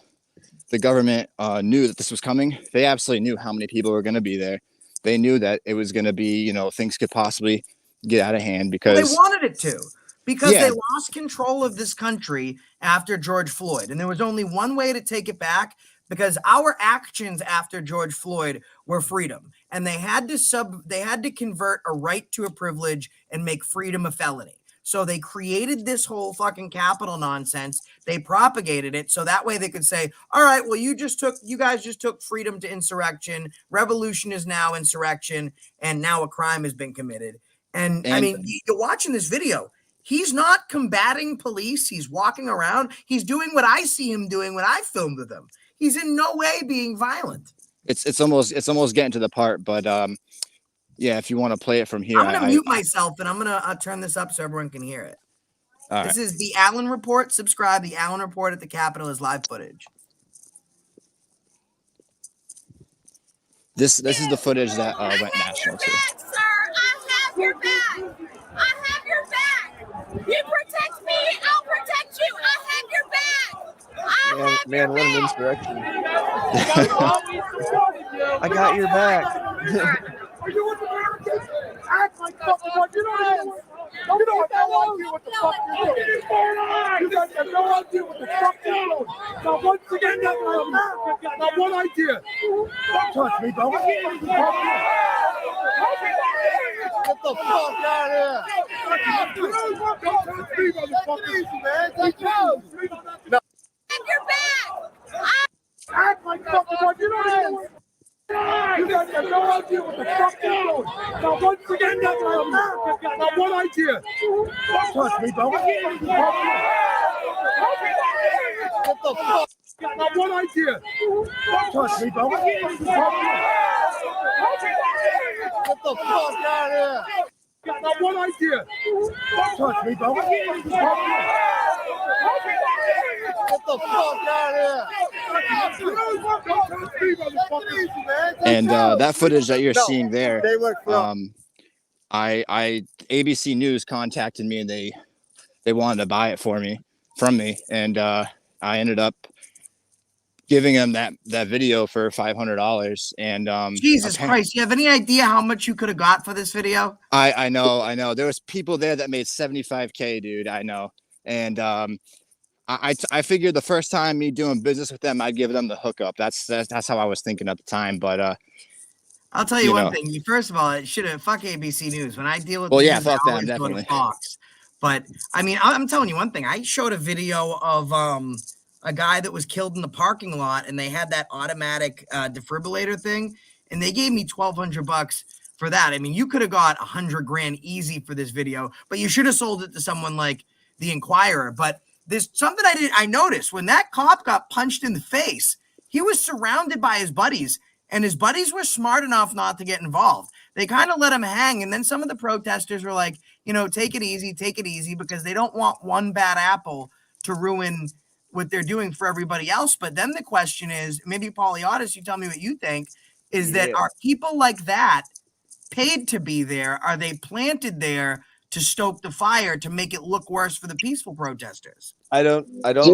the government knew that this was coming, they absolutely knew how many people were going to be there. They knew that it was going to be, you know, things could possibly get out of hand because
they wanted it to. Because they lost control of this country after George Floyd. And there was only one way to take it back, because our actions after George Floyd were freedom. And they had to convert a right to a privilege and make freedom a felony. So they created this whole fucking Capitol nonsense. They propagated it so that way they could say, all right, well, you guys just took freedom to insurrection. Revolution is now insurrection. And now a crime has been committed. And I mean, you're watching this video. He's not combating police. He's walking around. He's doing what I see him doing when I filmed with him. He's in no way being violent.
It's almost getting to the part, but yeah, if you want to play it from here,
I'm gonna mute myself and I'm gonna turn this up so everyone can hear it. This is the Allen Report. Subscribe. The Allen Report at the Capitol is live footage.
This is the footage that went national too.
Sir, I have your back. I have your back. You protect me, I'll protect you. I have your back.
Man, what an insurrection. I got your back.
Are you with Americans? Act like fucking what you know. You don't have no idea what the fuck you're doing. You guys have no idea what the fuck you're doing. Now, once again, America got now one idea. Don't touch me, bro. Get the fuck out of here. Don't touch me, motherfucker. Man, take no.
Have your back.
Act like fucking what you know. You guys have no idea what the fuck you're doing. Now, once again, America got now one idea. Don't touch me, bro. Get the fuck. Got now one idea. Don't touch me, bro. Get the fuck out of here. Got now one idea. Don't touch me, bro. Get the fuck out of here.
And that footage that you're seeing there, ABC News contacted me and they wanted to buy it from me, and I ended up giving them that video for $500. And
Jesus Christ, you have any idea how much you could have got for this video?
I know there was people there that made $75K, dude. I know. And I figured the first time me doing business with them, I'd give them the hookup. That's how I was thinking at the time. But
I'll tell you
You
one
know.
thing. First of all, it should have fuck ABC News. When I deal with
Well,
the
yeah,
news,
fuck
I
them,
always go to
definitely.
Fox. But I mean, I'm telling you one thing. I showed a video of a guy that was killed in the parking lot, and they had that automatic defibrillator thing, and they gave me $1,200 for that. I mean, you could have got $100,000 easy for this video, but you should have sold it to someone like the Inquirer. But there's something I noticed when that cop got punched in the face. He was surrounded by his buddies, and his buddies were smart enough not to get involved. They kind of let him hang, and then some of the protesters were like, take it easy, because they don't want one bad apple to ruin what they're doing for everybody else. But then the question is, maybe Polyautis, you tell me what you think, is that are people like that paid to be there? Are they planted there to stoke the fire, to make it look worse for the peaceful protesters?
I don't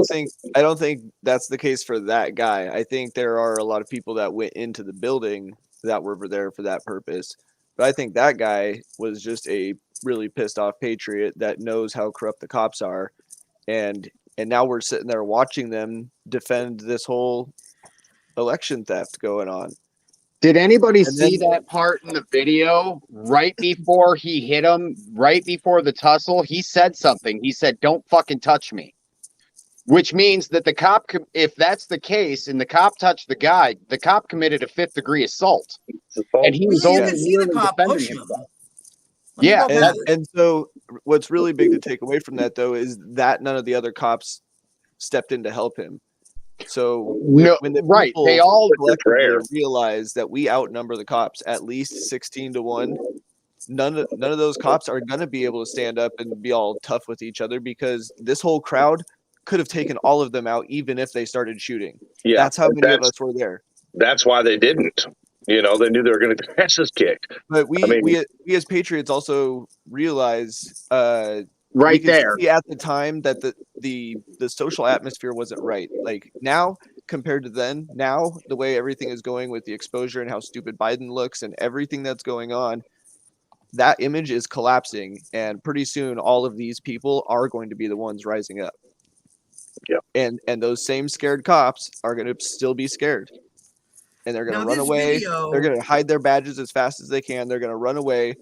think that's the case for that guy. I think there are a lot of people that went into the building that were there for that purpose. But I think that guy was just a really pissed off patriot that knows how corrupt the cops are. And now we're sitting there watching them defend this whole election theft going on.
Did anybody see that part in the video right before he hit him, right before the tussle? He said something. He said, "Don't fucking touch me," which means that the cop, if that's the case, and the cop touched the guy, the cop committed a 5th-degree assault. And he was only defending himself. Yeah.
And so what's really big to take away from that, though, is that none of the other cops stepped in to help him. So when the people
they all
collectively realize that we outnumber the cops at least 16-1, none of those cops are going to be able to stand up and be all tough with each other, because this whole crowd could have taken all of them out even if they started shooting.
Yeah,
that's how many of us were there.
That's why they didn't. They knew they were going to get asses kicked.
But we as patriots also realize
right there
at the time that the social atmosphere wasn't right. Like now compared to then, now the way everything is going with the exposure and how stupid Biden looks and everything that's going on, that image is collapsing, and pretty soon all of these people are going to be the ones rising up.
Yeah.
And those same scared cops are going to still be scared. And they're going to run away. They're going to hide their badges as fast as they can. They're going to run away.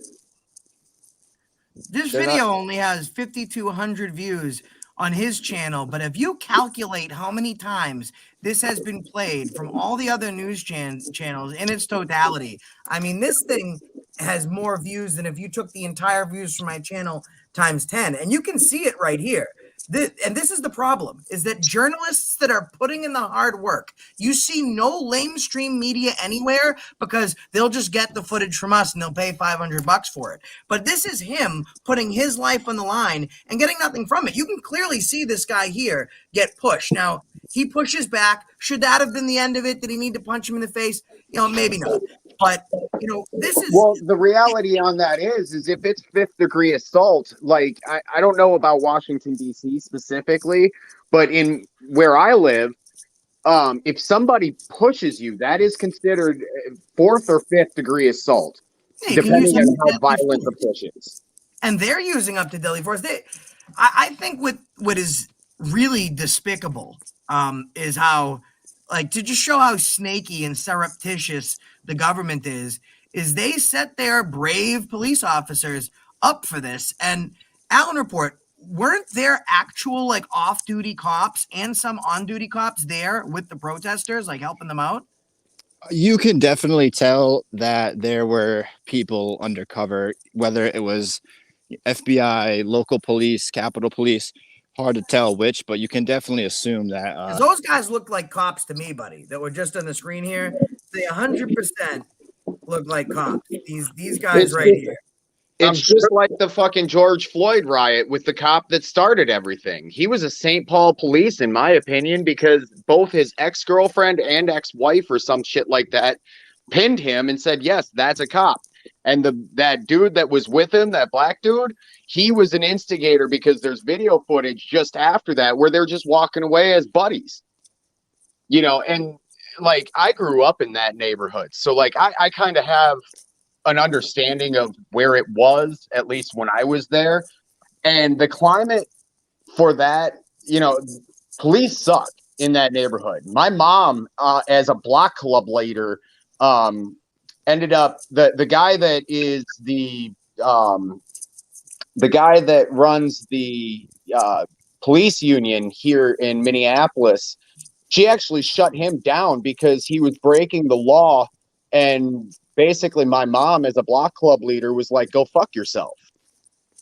This video only has 5,200 views on his channel, but if you calculate how many times this has been played from all the other news channels in its totality, I mean, this thing has more views than if you took the entire views from my channel times 10. And you can see it right here. This is the problem, is that journalists that are putting in the hard work, you see no lamestream media anywhere, because they'll just get the footage from us and they'll pay $500 for it. But this is him putting his life on the line and getting nothing from it. You can clearly see this guy here get pushed. Now, he pushes back. Should that have been the end of it? Did he need to punch him in the face? Maybe not. But, this is...
Well, the reality on that is if it's 5th-degree assault, like, I don't know about Washington, D.C. specifically, but in where I live, if somebody pushes you, that is considered 4th or 5th-degree assault, depending on how violent the push is.
And they're using up to deadly force. I think what is really despicable is how, to just show how snaky and surreptitious the government is they set their brave police officers up for this. And Alan Report, weren't there actual off-duty cops and some on-duty cops there with the protesters, helping them out?
You can definitely tell that there were people undercover, whether it was FBI, local police, Capitol Police. Hard to tell which, but you can definitely assume that.
Those guys look like cops to me, buddy, that were just on the screen here. They 100% look like cops. These guys right here.
It's just like the fucking George Floyd riot with the cop that started everything. He was a St. Paul police, in my opinion, because both his ex-girlfriend and ex-wife or some shit like that pinned him and said, yes, that's a cop. And that dude that was with him, that black dude, he was an instigator, because there's video footage just after that where they're just walking away as buddies. And I grew up in that neighborhood. So I kind of have an understanding of where it was, at least when I was there. And the climate for that, police suck in that neighborhood. My mom, as a block club leader, ended up the guy that is the guy that runs the police union here in Minneapolis. She actually shut him down because he was breaking the law, and basically my mom as a block club leader was like, go fuck yourself.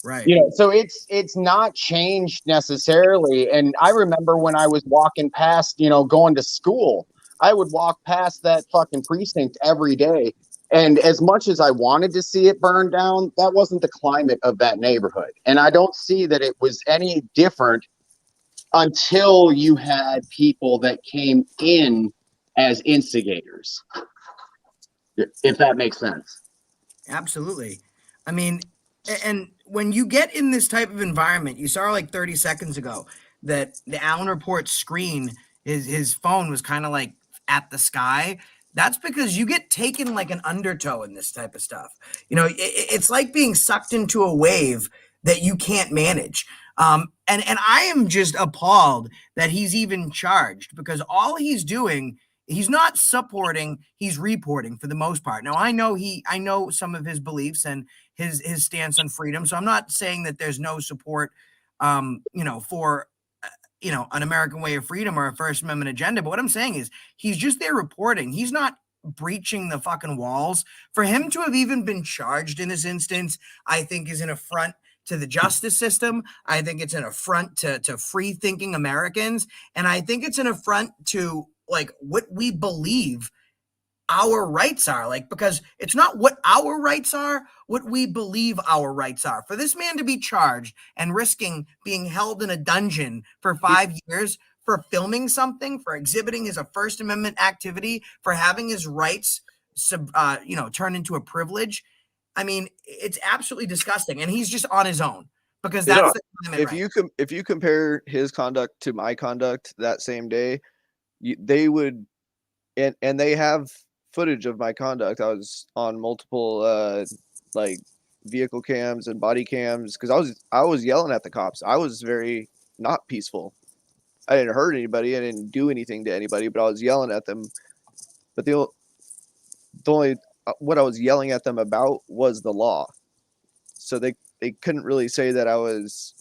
Right.
You know, so it's not changed necessarily. And I remember when I was walking past, you know, going to school, I would walk past that fucking precinct every day. And as much as I wanted to see it burn down, that wasn't the climate of that neighborhood. And I don't see that it was any different until you had people that came in as instigators, if that makes sense.
Absolutely. I mean, and when you get in this type of environment, you saw like 30 seconds ago that the Allen Report's screen, his phone was kind of like at the sky. That's because you get taken like an undertow in this type of stuff. You know, it's like being sucked into a wave that you can't manage. And I am just appalled that he's even charged, because all he's doing, he's not supporting, he's reporting for the most part. Now I know some of his beliefs and his stance on freedom, so I'm not saying that there's no support, for an American way of freedom or a First Amendment agenda. But what I'm saying is he's just there reporting. He's not breaching the fucking walls. For him to have even been charged in this instance, I think is an affront to the justice system. I think it's an affront to free thinking Americans. And I think it's an affront to like what we believe our rights are, like, because it's not what our rights are, what we believe our rights are. For this man to be charged and risking being held in a dungeon for 5 years for filming something, for exhibiting his First Amendment activity, for having his rights turned into a privilege. I mean, it's absolutely disgusting, and he's just on his own, because that's the climate.
If you compare his conduct to my conduct that same day, they would, and they have footage of my conduct. I was on multiple like vehicle cams and body cams because I was yelling at the cops. I was very not peaceful. I didn't hurt anybody. I didn't do anything to anybody, but I was yelling at them. But the only what I was yelling at them about was the law. So they couldn't really say that I was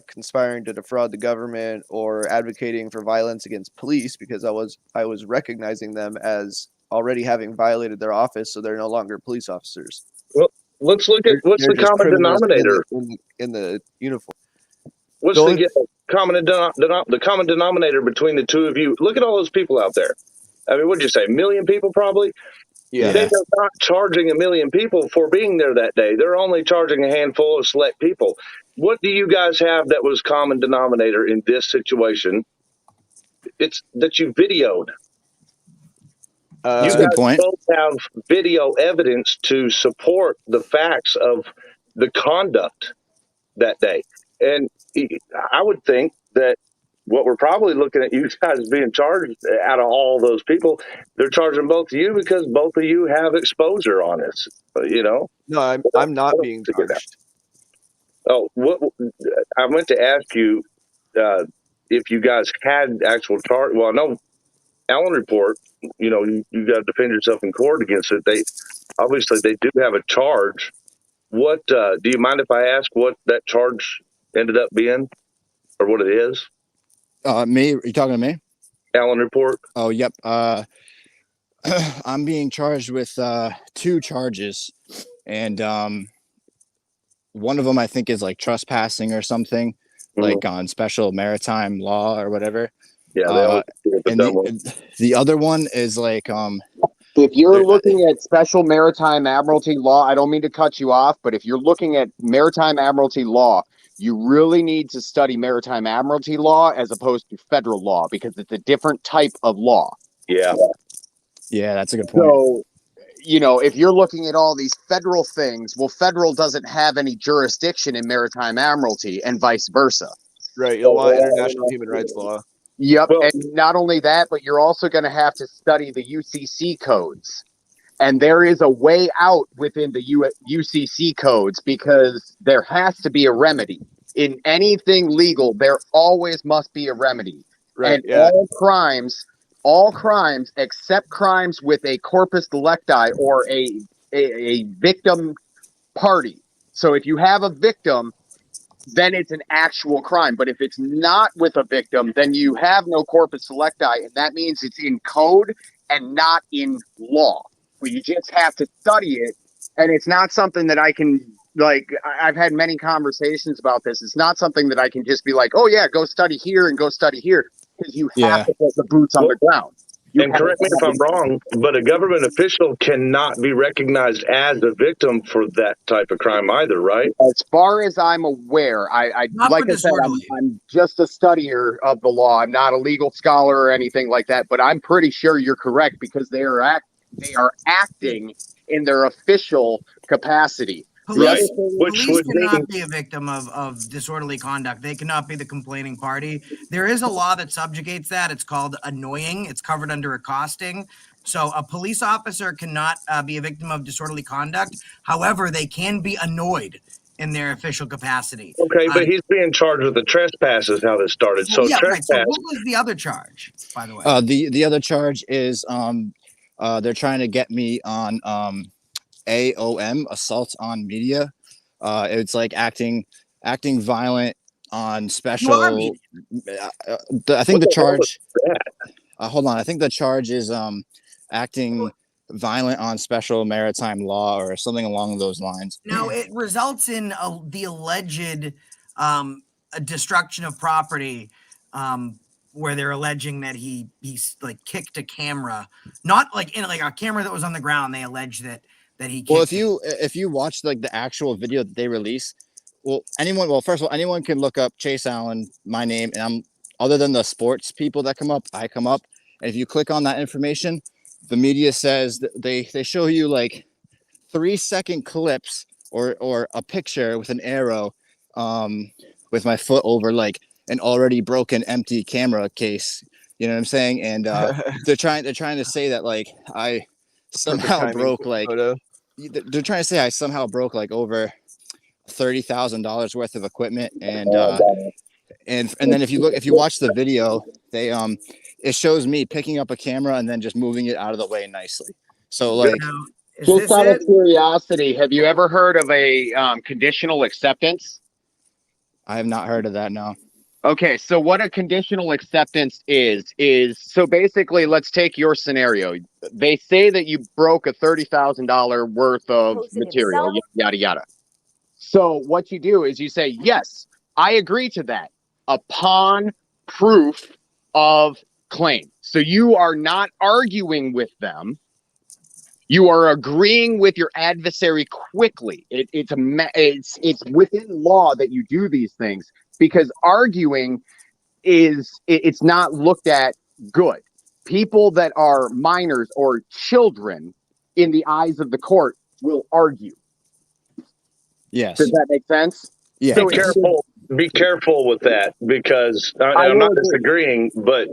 conspiring to defraud the government or advocating for violence against police, because I was recognizing them as already having violated their office, so they're no longer police officers.
Well, let's look at what's the common denominator
in the uniform.
What's the common denominator between the two of you? Look at all those people out there. I mean, what'd you say? 1 million people, probably.
Yeah.
They're not charging 1 million people for being there that day. They're only charging a handful of select people. What do you guys have that was common denominator in this situation? It's that you videoed.
That's a good point.
Both have video evidence to support the facts of the conduct that day. And I would think that what we're probably looking at you guys being charged out of all those people, they're charging both of you because both of you have exposure on this,
No, I'm not being charged.
Oh, I meant to ask you if you guys had actual charge. Well, I know Allen Report, you got to defend yourself in court against it. They do have a charge. What do you mind if I ask what that charge ended up being, or what it is?
Me? Are you talking to me?
Allen Report.
Oh, yep. I'm being charged with 2 charges, and one of them I think is like trespassing or something, like on special maritime law or whatever.
Yeah.
And the other one is like
if you're looking at special maritime admiralty law, I don't mean to cut you off, but if you're looking at maritime admiralty law, you really need to study maritime admiralty law as opposed to federal law, because it's a different type of law.
Yeah.
Yeah, that's a good point.
So, if you're looking at all these federal things, well, federal doesn't have any jurisdiction in maritime admiralty and vice versa.
Right. You'll want international human rights law.
Yep. Well, and not only that, but you're also going to have to study the UCC codes. And there is a way out within the UCC codes, because there has to be a remedy. In anything legal, there always must be a remedy. Right, and all crimes all crimes except crimes with a corpus delicti or a victim party. So if you have a victim, then it's an actual crime. But if it's not with a victim, then you have no corpus delicti, and that means it's in code and not in law. But you just have to study it, and it's not something that I can, like, I've had many conversations about this. It's not something that I can just be like, oh yeah, go study here and go study here, because you have to put the boots on the ground.
And correct me if I'm wrong, but a government official cannot be recognized as a victim for that type of crime either, right?
As far as I'm aware, I
Not
like
for
I said,
disorderly.
I'm just a studier of the law. I'm not a legal scholar or anything like that, but I'm pretty sure you're correct because they are acting in their official capacity.
Police,
Which
police
would
cannot
mean
be a victim of disorderly conduct. They cannot be the complaining party. There is a law that subjugates that. It's called annoying. It's covered under accosting. So a police officer cannot be a victim of disorderly conduct. However, they can be annoyed in their official capacity.
okay, but he's being charged with the trespass is how this started. So
yeah, right. So
trespass.
what was the other charge, by the way?
The other charge is they're trying to get me on AOM, assault on media. It's like acting violent on special. I think the charge. Hold on, I think the charge is acting violent on special maritime law or something along those lines.
Now it results in the alleged destruction of property, where they're alleging that he's like kicked a camera, not like in like a camera that was on the ground. They allege that he kicked.
Well, if you watch like the actual video that they release, first of all, anyone can look up Chase Allen, my name, and I'm other than the sports people that come up, I come up, and if you click on that information, the media says that they show you like 3-second clips or a picture with an arrow, with my foot over like an already broken empty camera case. You know what I'm saying? And they're trying to say that like I somehow broke like photo. They're trying to say I somehow broke like over $30,000 worth of equipment, and then if you watch the video, they it shows me picking up a camera and then just moving it out of the way nicely. So like,
just out of curiosity, have you ever heard of a conditional acceptance?
I have not heard of that. No.
Okay, so what a conditional acceptance is so basically, let's take your scenario. They say that you broke a $30,000 worth of material, yada, yada. So what you do is you say, yes, I agree to that upon proof of claim. So you are not arguing with them. You are agreeing with your adversary quickly. It's within law that you do these things, because arguing it's not looked at good. People that are minors or children in the eyes of the court will argue.
Yes.
Does that make sense?
Yeah.
So
be careful with that, because I'm not disagreeing, but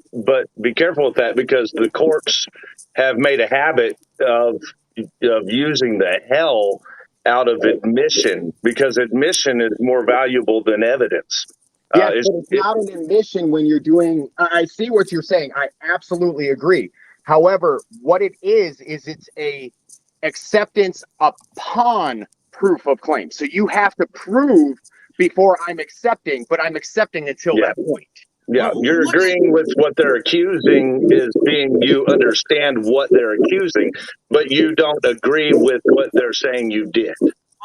be careful with that, because the courts have made a habit of using the hell out of admission, because admission is more valuable than evidence.
Yes, but it's not an admission when you're doing. I see what you're saying. I absolutely agree. However, what it is it's a acceptance upon proof of claim. So you have to prove before I'm accepting, but I'm accepting until that point.
Yeah, you're agreeing with what they're accusing is being, you understand what they're accusing, but you don't agree with what they're saying you did.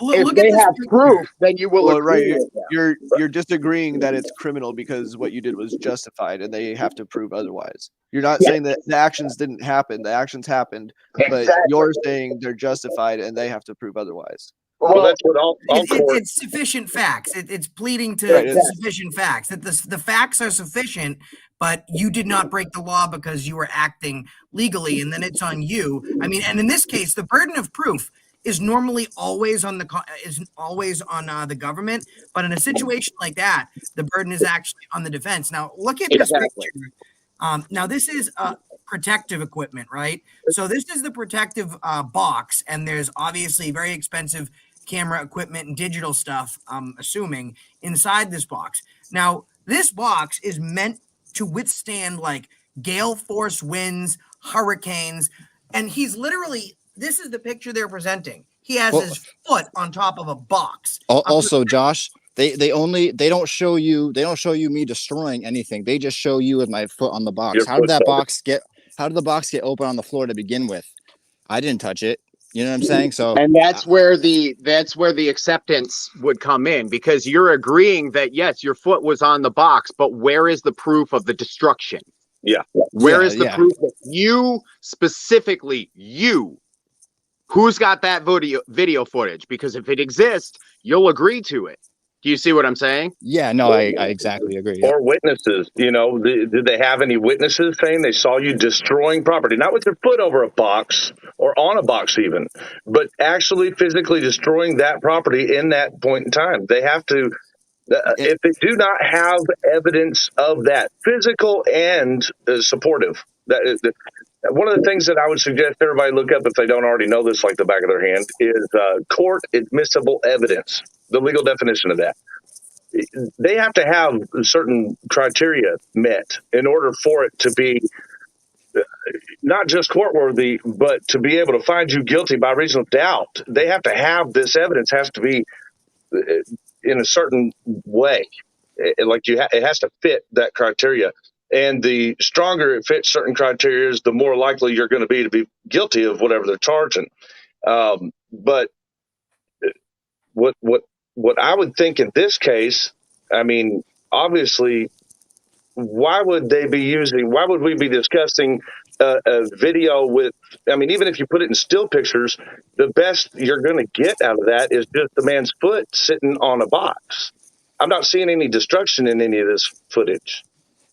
If they have proof, then you will agree with them.
You're disagreeing that it's criminal because what you did was justified, and they have to prove otherwise. You're not saying that the actions didn't happen. The actions happened, but you're saying they're justified, and they have to prove otherwise.
Well, that's what all
it's sufficient facts. It's pleading to sufficient facts. That the facts are sufficient, but you did not break the law because you were acting legally, and then it's on you. I mean, and in this case, the burden of proof is normally always on the government, but in a situation like that, the burden is actually on the defense. Now, look at this picture. Now, this is protective equipment, right? So this is the protective box, and there's obviously very expensive camera equipment and digital stuff, I'm assuming, inside this box. Now, this box is meant to withstand like gale force winds, hurricanes, and he's literally, this is the picture they're presenting. He has
Well,
his foot on top of a box.
also, Josh, they don't show you me destroying anything. They just show you with my foot on the box.
Your
How did
foot's
that
over.
box get? How did the box get open on the floor to begin with? I didn't touch it. You know what I'm saying? So,
And that's where the acceptance would come in, because you're agreeing that yes, your foot was on the box, but where is the proof of the destruction?
Yeah.
Where
yeah,
is the
yeah.
proof that you specifically, who's got that video footage? Because if it exists, you'll agree to it. Do you see what I'm saying?
Yeah, no, I exactly agree. Yep.
Or witnesses, did they have any witnesses saying they saw you destroying property, not with your foot over a box or on a box even, but actually physically destroying that property in that point in time? They have to, if they do not have evidence of that, physical and supportive, one of the things that I would suggest everybody look up if they don't already know this like the back of their hand is court admissible evidence, the legal definition of that. They have to have certain criteria met in order for it to be not just court-worthy, but to be able to find you guilty by reason of doubt. They have to have this evidence has to be in a certain way. It has to fit that criteria. And the stronger it fits certain criteria, the more likely you're going to be guilty of whatever they're charging. But what I would think in this case, I mean, obviously, why would we be discussing a video with, I mean, even if you put it in still pictures, the best you're going to get out of that is just the man's foot sitting on a box. I'm not seeing any destruction in any of this footage.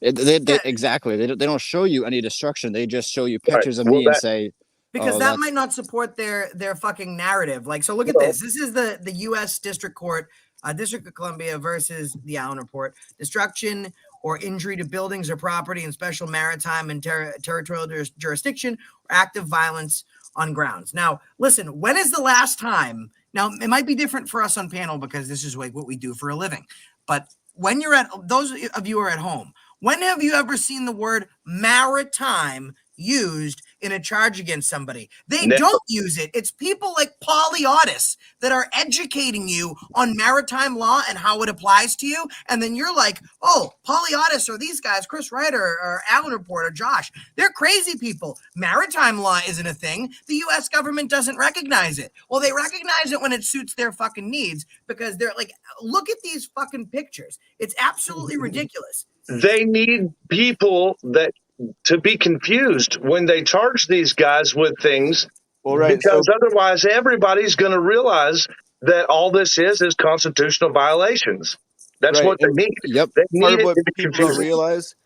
Exactly. They don't show you any destruction. They just show you pictures of me and say,
because that might not support their fucking narrative. Like, so look at this. This is the U.S. District Court, District of Columbia versus the Allen Report. Destruction or injury to buildings or property in special maritime and territorial jurisdiction, or active violence on grounds. Now, listen, when is the last time? Now, it might be different for us on panel because this is like what we do for a living. But when you're those of you who are at home, when have you ever seen the word maritime used in a charge against somebody? They don't use it. It's people like Poliotis that are educating you on maritime law and how it applies to you. And then you're like, oh, Poliotis or these guys, Chris Wright or Allen Report or Josh, they're crazy people. Maritime law isn't a thing. The U.S. government doesn't recognize it. Well, they recognize it when it suits their fucking needs because they're like, look at these fucking pictures. It's absolutely ridiculous.
They need people to be confused when they charge these guys with things, because otherwise everybody's going to realize that all this is constitutional violations. That's what they need.
Yep.
They
Part
need
of what
it to be
people don't
confusing.
realize.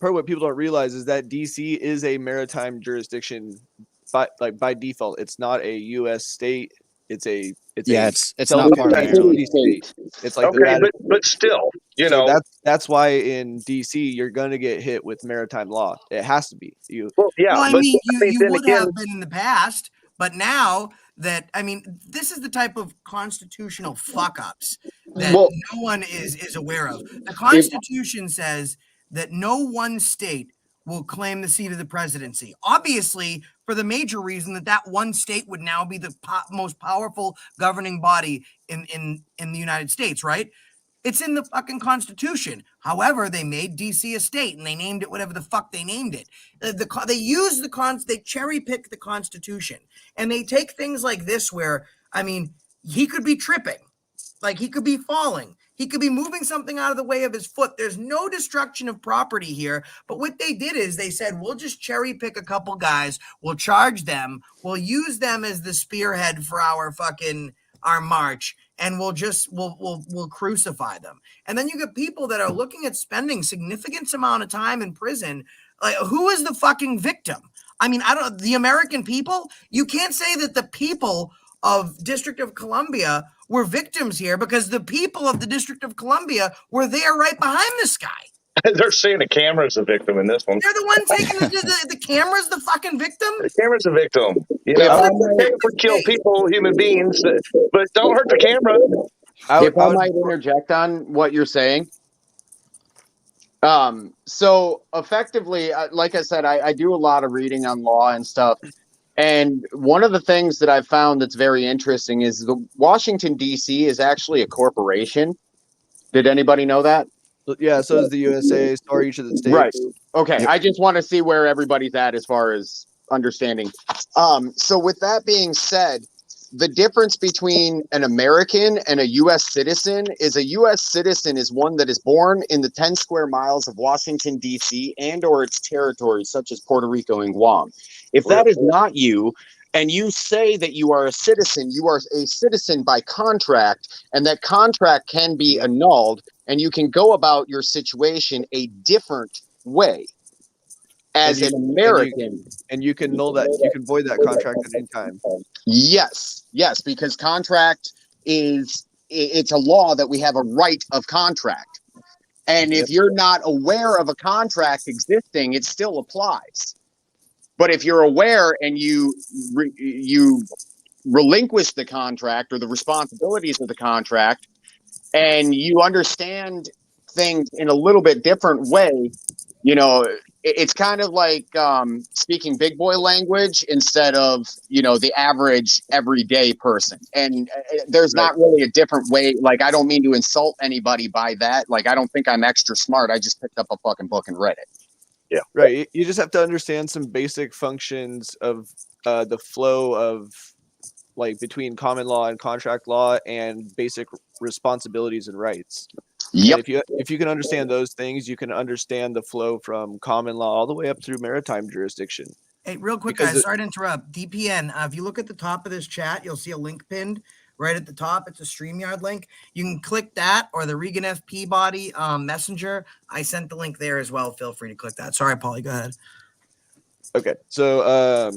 Part of what people don't realize is that DC is a maritime jurisdiction by default. It's not a U.S. state. It's not part of the state. It's like
okay, but still,
that's why in DC you're going to get hit with maritime law. It has to be you.
Well, I mean, you would have been in the past, but now that, I mean, this is the type of constitutional fuck ups that no one is aware of. The Constitution says that no one state will claim the seat of the presidency. Obviously, for the major reason that one state would now be the most powerful governing body in the United States, right? It's in the fucking Constitution. However, they made DC a state and they named it whatever the fuck they named it. They use they cherry pick the Constitution and they take things like this where, I mean, he could be tripping, like he could be falling. He could be moving something out of the way of his foot. There's no destruction of property here. But what they did is they said, we'll just cherry pick a couple guys. We'll charge them. We'll use them as the spearhead for our march. And we'll crucify them. And then you get people that are looking at spending significant amount of time in prison. Like, who is the fucking victim? I mean, the American people. You can't say that the people of District of Columbia were victims here because the people of the District of Columbia were there right behind this guy.
They're saying the camera's a victim in this one.
They're the one taking the camera's the fucking victim.
The camera's a victim. They would kill people, human beings, but don't hurt the camera.
If I might interject on what you're saying, So effectively, like I said, I do a lot of reading on law and stuff. And one of the things that I've found that's very interesting is the Washington, D.C. is actually a corporation. Did anybody know that?
Yeah, so is the USA, so are each of the
Right.
states.
Okay.
Yep.
I just want to see where everybody's at as far as understanding. So with that being said, the difference between an American and a U.S. citizen is a U.S. citizen is one that is born in the 10 square miles of Washington, D.C. and or its territories, such as Puerto Rico and Guam. If that is not you, and you say that you are a citizen, you are a citizen by contract, and that contract can be annulled, and you can go about your situation a different way. As an American,
and you can null that, you can void that contract at any time.
yes, because contract it's a law that we have a right of contract. And if you're not aware of a contract existing, it still applies. But if you're aware and you relinquish the contract or the responsibilities of the contract, and you understand things in a little bit different way, you know, it's kind of like speaking big boy language instead of, the average everyday person. And there's not really a different way. Like, I don't mean to insult anybody by that. Like, I don't think I'm extra smart. I just picked up a fucking book and read it.
Yeah.
Right. You just have to understand some basic functions of the flow of, like, between common law and contract law and basic responsibilities and rights.
Yep.
And if you can understand those things, you can understand the flow from common law all the way up through maritime jurisdiction.
Hey, real quick,
Because
guys, sorry to interrupt. DPN, if you look at the top of this chat, you'll see a link pinned right at the top. It's a StreamYard link. You can click that or the Regan F. Peabody messenger. I sent the link there as well. Feel free to click that. Sorry, Paulie, go ahead.
Okay, so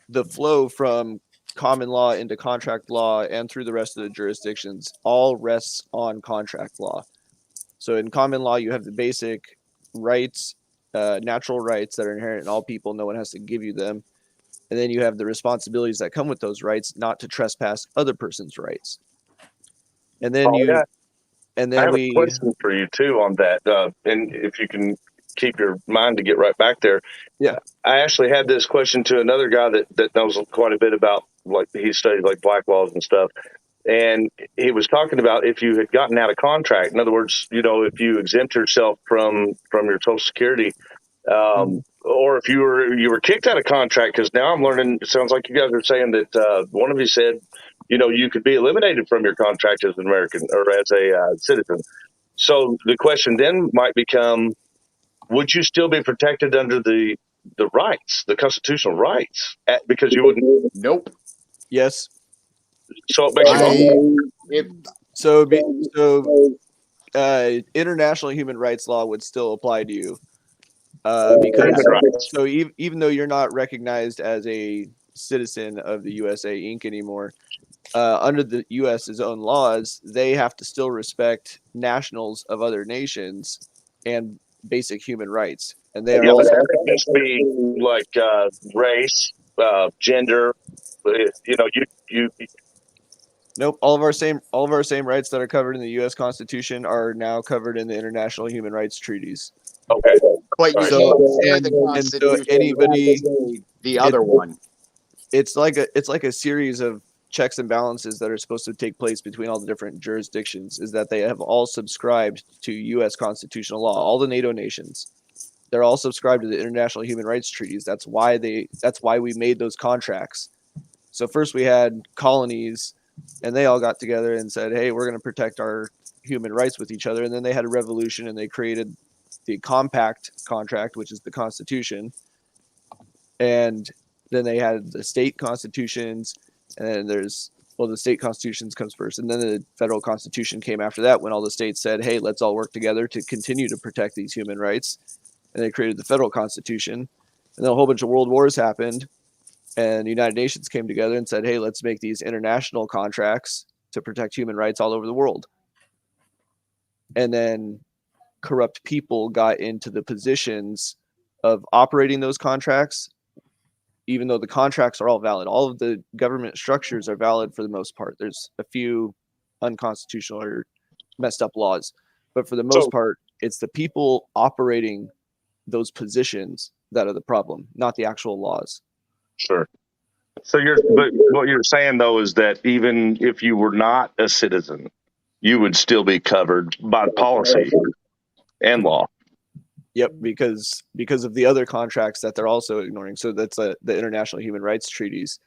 the flow from common law into contract law and through the rest of the jurisdictions all rests on contract law. So in common law, you have the basic rights, natural rights that are inherent in all people. No one has to give you them. And then you have the responsibilities that come with those rights, not to trespass other person's rights. And then
I have a question for you too on that. And if you can keep your mind to get right back there.
Yeah.
I actually had this question to another guy that knows quite a bit about, like, he studied like black laws and stuff. And he was talking about if you had gotten out of contract, in other words, if you exempt yourself from your Social Security, or if you were kicked out of contract, because now I'm learning, it sounds like you guys are saying that one of you said, you could be eliminated from your contract as an American or as a citizen. So the question then might become, would you still be protected under the rights, the constitutional rights, because you wouldn't?
Nope.
Yes.
So it makes
international human rights law would still apply to you, because even though you're not recognized as a citizen of the USA Inc. anymore, under the US's own laws, they have to still respect nationals of other nations and basic human rights. And they are
also just be like race, gender. You.
Nope. All of our same rights that are covered in the U.S. Constitution are now covered in the international human rights treaties.
Okay.
But you can't share the Constitution.
Anybody,
the other one.
It's like a series of checks and balances that are supposed to take place between all the different jurisdictions. Is that they have all subscribed to U.S. constitutional law. All the NATO nations, they're all subscribed to the international human rights treaties. That's why we made those contracts. So first we had colonies, and they all got together and said, hey, we're going to protect our human rights with each other. And then they had a revolution and they created the compact contract, which is the Constitution. And then they had the state constitutions, and then the state constitutions comes first. And then the federal constitution came after that, when all the states said, hey, let's all work together to continue to protect these human rights. And they created the federal constitution. And then a whole bunch of world wars happened. And the United Nations came together and said, hey, let's make these international contracts to protect human rights all over the world. And then corrupt people got into the positions of operating those contracts, even though the contracts are all valid. All of the government structures are valid for the most part. There's a few unconstitutional or messed up laws, but for the most part, It's the people operating those positions that are the problem, not the actual laws.
Sure. So but what you're saying though is that even if you were not a citizen, you would still be covered by policy and law.
Yep, because of the other contracts that they're also ignoring. So that's the international human rights treaties.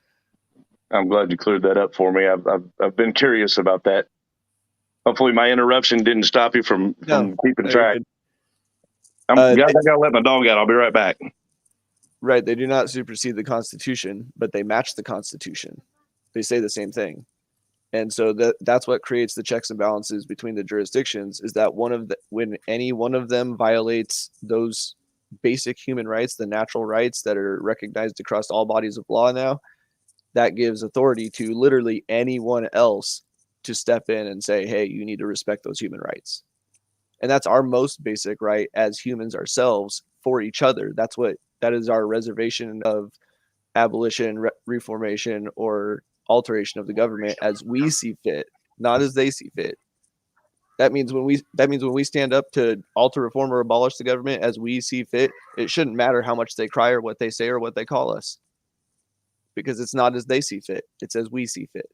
I'm glad you cleared that up for me. I've been curious about that. Hopefully my interruption didn't stop you from keeping track. I gotta let my dog out. I'll be right back.
Right. They do not supersede the Constitution, but they match the Constitution. They say the same thing. And so that's what creates the checks and balances between the jurisdictions, is that when any one of them violates those basic human rights, the natural rights that are recognized across all bodies of law now, that gives authority to literally anyone else to step in and say, hey, you need to respect those human rights. And that's our most basic right as humans ourselves for each other. That is our reservation of abolition, reformation, or alteration of the government as we see fit, not as they see fit. That means when we stand up to alter, reform, or abolish the government as we see fit, it shouldn't matter how much they cry or what they say or what they call us, because it's not as they see fit, it's as we see fit.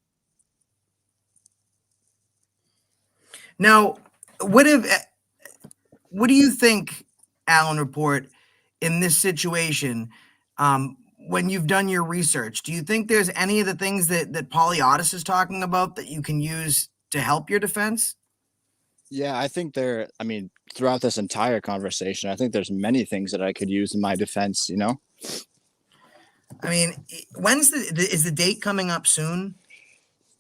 Now, what do you think, Alan Report, in this situation, when you've done your research? Do you think there's any of the things that Polyaudis is talking about that you can use to help your defense?
Yeah, I think throughout this entire conversation, I think there's many things that I could use in my defense,
I mean, is the date coming up soon?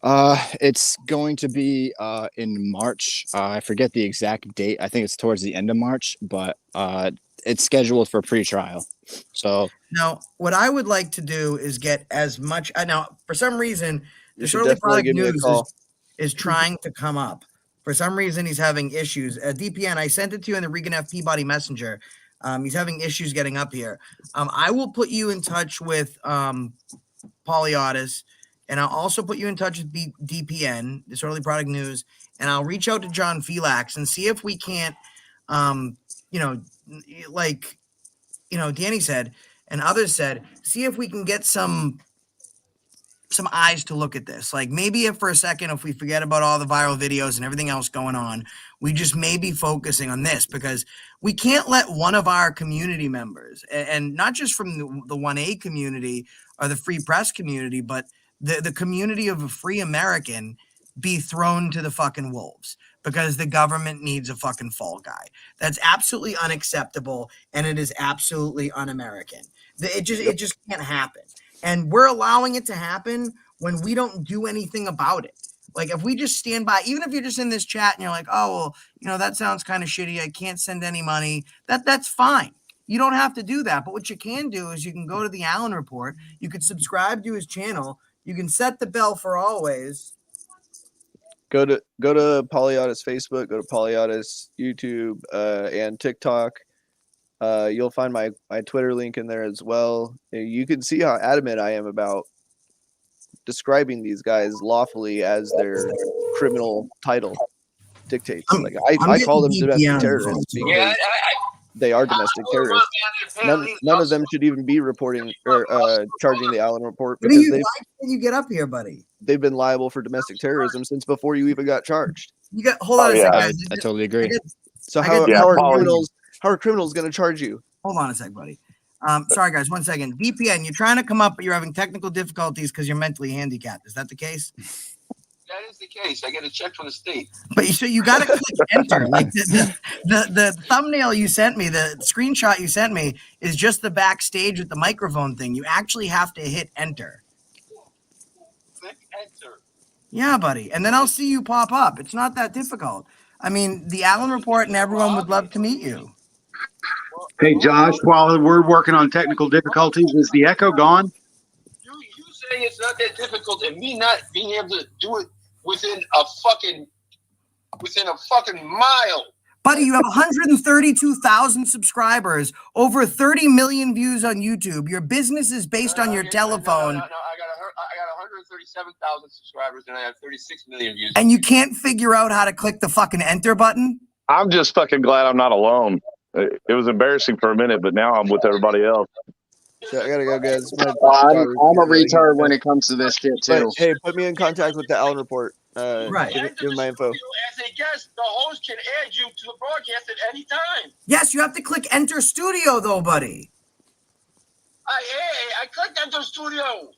It's going to be in March. I forget the exact date. I think it's towards the end of March, but it's scheduled for pre-trial. So
now, what I would like to do is get as much. Now, for some reason, the
Disorderly
Product News is trying to come up. For some reason, he's having issues. DPN, I sent it to you in the Regan F. Peabody Messenger. He's having issues getting up here. I will put you in touch with Polyaudis, and I'll also put you in touch with DPN, Disorderly Product News, and I'll reach out to John Felax and see if we can't, Danny said and others said, see if we can get some eyes to look at this. Like maybe if for a second, if we forget about all the viral videos and everything else going on, we just may be focusing on this, because we can't let one of our community members, and not just from the 1A community or the free press community, but the community of a free American, be thrown to the fucking wolves because the government needs a fucking fall guy. That's absolutely unacceptable, and it is absolutely un-American. It just can't happen. And we're allowing it to happen when we don't do anything about it. Like if we just stand by, even if you're just in this chat and you're like, oh, well, that sounds kind of shitty, I can't send any money, that's fine. You don't have to do that. But what you can do is you can go to the Allen Report, you could subscribe to his channel, you can set the bell for always.
Go to Polyaudis Facebook, go to Polyaudis YouTube and TikTok. You'll find my Twitter link in there as well. You can see how adamant I am about describing these guys lawfully as their criminal title dictates. I call them domestic terrorists because they are domestic terrorists. None of them should even be reporting or charging the Allen Report, because
why can you get up here, buddy?
They've been liable for domestic terrorism since before you even got charged.
Hold on a second, guys.
I totally agree.
So how are criminals going to charge you?
Hold on a sec, buddy. Sorry, guys. 1 second. DPN, you're trying to come up, but you're having technical difficulties because you're mentally handicapped. Is that the case?
That is the case. I get a check from the state.
But so you got to click enter. Like the thumbnail you sent me, the screenshot you sent me is just the backstage with the microphone thing. You actually have to hit enter.
Click enter.
Yeah, buddy. And then I'll see you pop up. It's not that difficult. I mean, the Allen Report and everyone would love to meet you.
Hey, Josh, while we're working on technical difficulties, is the echo gone?
You saying it's not that difficult and me not being able to do it within a fucking mile.
Buddy, you have 132,000 subscribers, over 30 million views on YouTube. Your business is based on your telephone.
No, I got 137,000 subscribers and I have 36 million views.
And you can't figure out how to click the fucking enter button?
I'm just fucking glad I'm not alone. It was embarrassing for a minute, but now I'm with everybody else.
So I gotta go, guys. My
I'm
daughter's
a
getting ready.
retard when it comes to this shit
But
too.
hey, put me in contact with the Allen report.
Right.
Give me my info.
As a guest, the host can add you to the broadcast at any time.
Yes, you have to click enter studio though, buddy.
I clicked enter studio.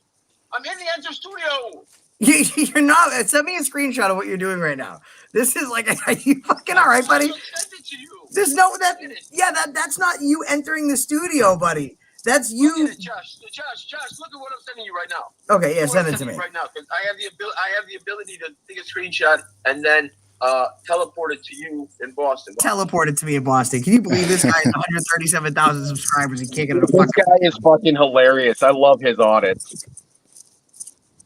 I'm in the enter studio.
You're not. Send me a screenshot of what you're doing right now. This is like, are you fucking all right, buddy? There's no that's not you entering the studio, buddy. That's you.
Josh, look at what I'm sending you right now.
Okay, yeah, send it to me
right now, because I have the ability to take a screenshot and then teleport it to you in Boston.
Teleport it to me in Boston. Can you believe this guy has 137,000 subscribers and can't get it a
This
fucking.
guy is fucking hilarious. I love his audits.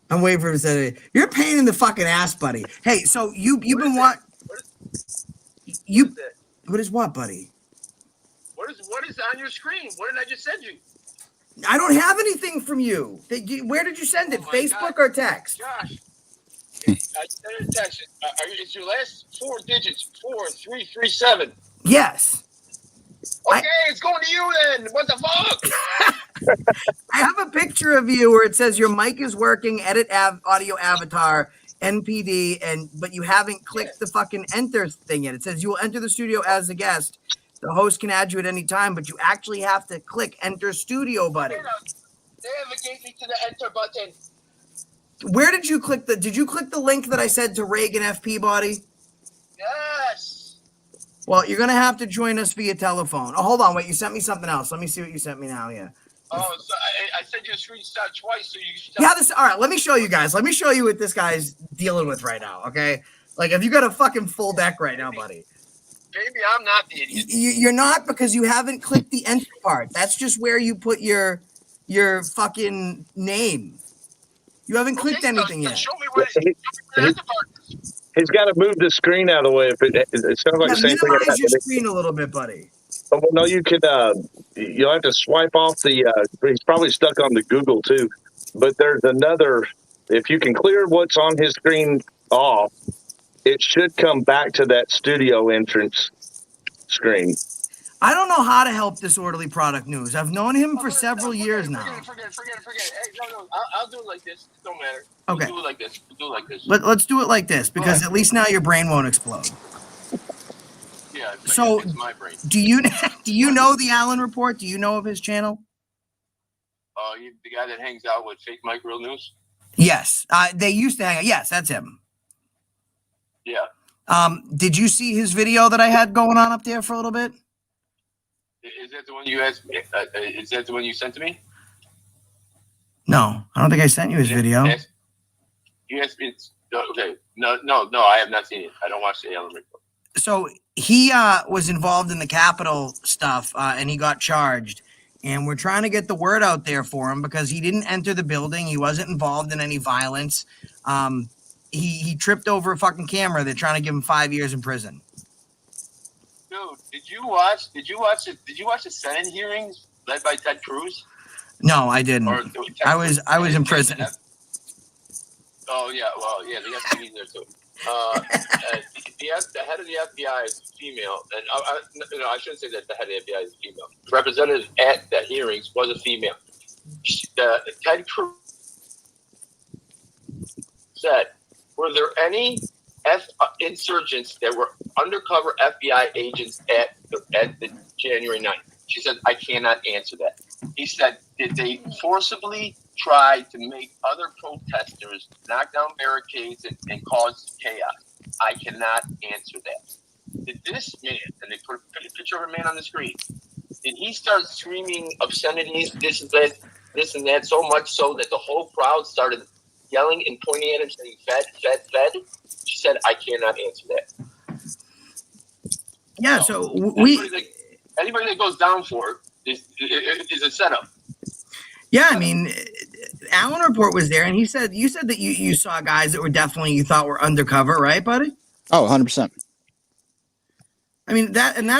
I'm waiting for him to say, "You're a pain in the fucking ass, buddy." Hey, so you've been what? What is what, buddy?
What is on your screen? What did I just send you?
I don't have anything from you. Where did you send it? Facebook or text?
Josh, I sent a text. It's your last 4 digits, 4337.
Yes.
Okay, it's going to you then. What the fuck?
I have a picture of you where it says your mic is working, edit audio avatar, NPD, but you haven't clicked the fucking enter thing yet. It says you will enter the studio as a guest. The host can add you at any time, but you actually have to click enter studio, buddy.
Navigate me to the enter button.
Where did you click did you click the link that I said to Reagan FP body?
Yes.
Well, you're going to have to join us via telephone. Oh, hold on. Wait, you sent me something else. Let me see what you sent me now. Yeah.
Oh, so I sent you a screenshot twice, so you
Yeah, all right, let me show you guys. Let me show you what this guy's dealing with right now, okay? Like, if you got a fucking full deck right now, buddy.
Maybe I'm not the idiot.
You're not, because you haven't clicked the enter part. That's just where you put your fucking name. You haven't clicked anything yet.
Show me where the enter part is.
He's got to move the screen out of the way. If it sounds like the same thing.
Minimize your screen a little bit, buddy.
Oh, no, you could. You'll have to swipe off the. He's probably stuck on the Google too. But there's another. If you can clear what's on his screen off, it should come back to that studio entrance screen.
I don't know how to help Disorderly Product News. I've known him for several years now.
Forget it. Hey, no, I'll do it like this. It don't matter.
Okay.
We'll do it like this.
Let's do it like this, because at least now your brain won't explode.
Yeah.
So,
it's my brain.
do you know the Allen Report? Do you know of his channel?
The guy that hangs out with Fake Mike Real News?
Yes. They used to hang out. Yes, that's him.
Yeah.
Did you see his video that I had going on up there for a little bit?
Is that the one you asked me? Is that the one you sent to me?
No, I don't think I sent you his video.
You asked me. Okay. No, I have not seen it. I don't watch the Allen Report.
So he was involved in the Capitol stuff, and he got charged. And we're trying to get the word out there for him because he didn't enter the building. He wasn't involved in any violence. He tripped over a fucking camera. They're trying to give him 5 years in prison.
Dude, did you watch the Senate hearings led by Ted Cruz?
No, I didn't. I was in prison.
Oh yeah, well yeah, they got TVs there too. The head of the FBI is female, and I shouldn't say that the head of the FBI is female. The representative at the hearings was a female. Ted Cruz said, "Were there any insurgents that were undercover FBI agents at the January 9th?" She said, "I cannot answer that." He said, "Did they forcibly try to make other protesters knock down barricades and cause chaos? I cannot answer that." Did this man, and they put a picture of a man on the screen, did he start screaming obscenities, this and that, so much so that the whole crowd started yelling and pointing at him saying, "Fed, Fed, Fed"? She said, "I cannot answer that."
Yeah, so
anybody that goes down for it is a setup.
Yeah, I mean, Allen Report was there, and you said that you saw guys that were definitely, you thought were undercover, right, buddy?
Oh, 100%.
I mean, that's
ASD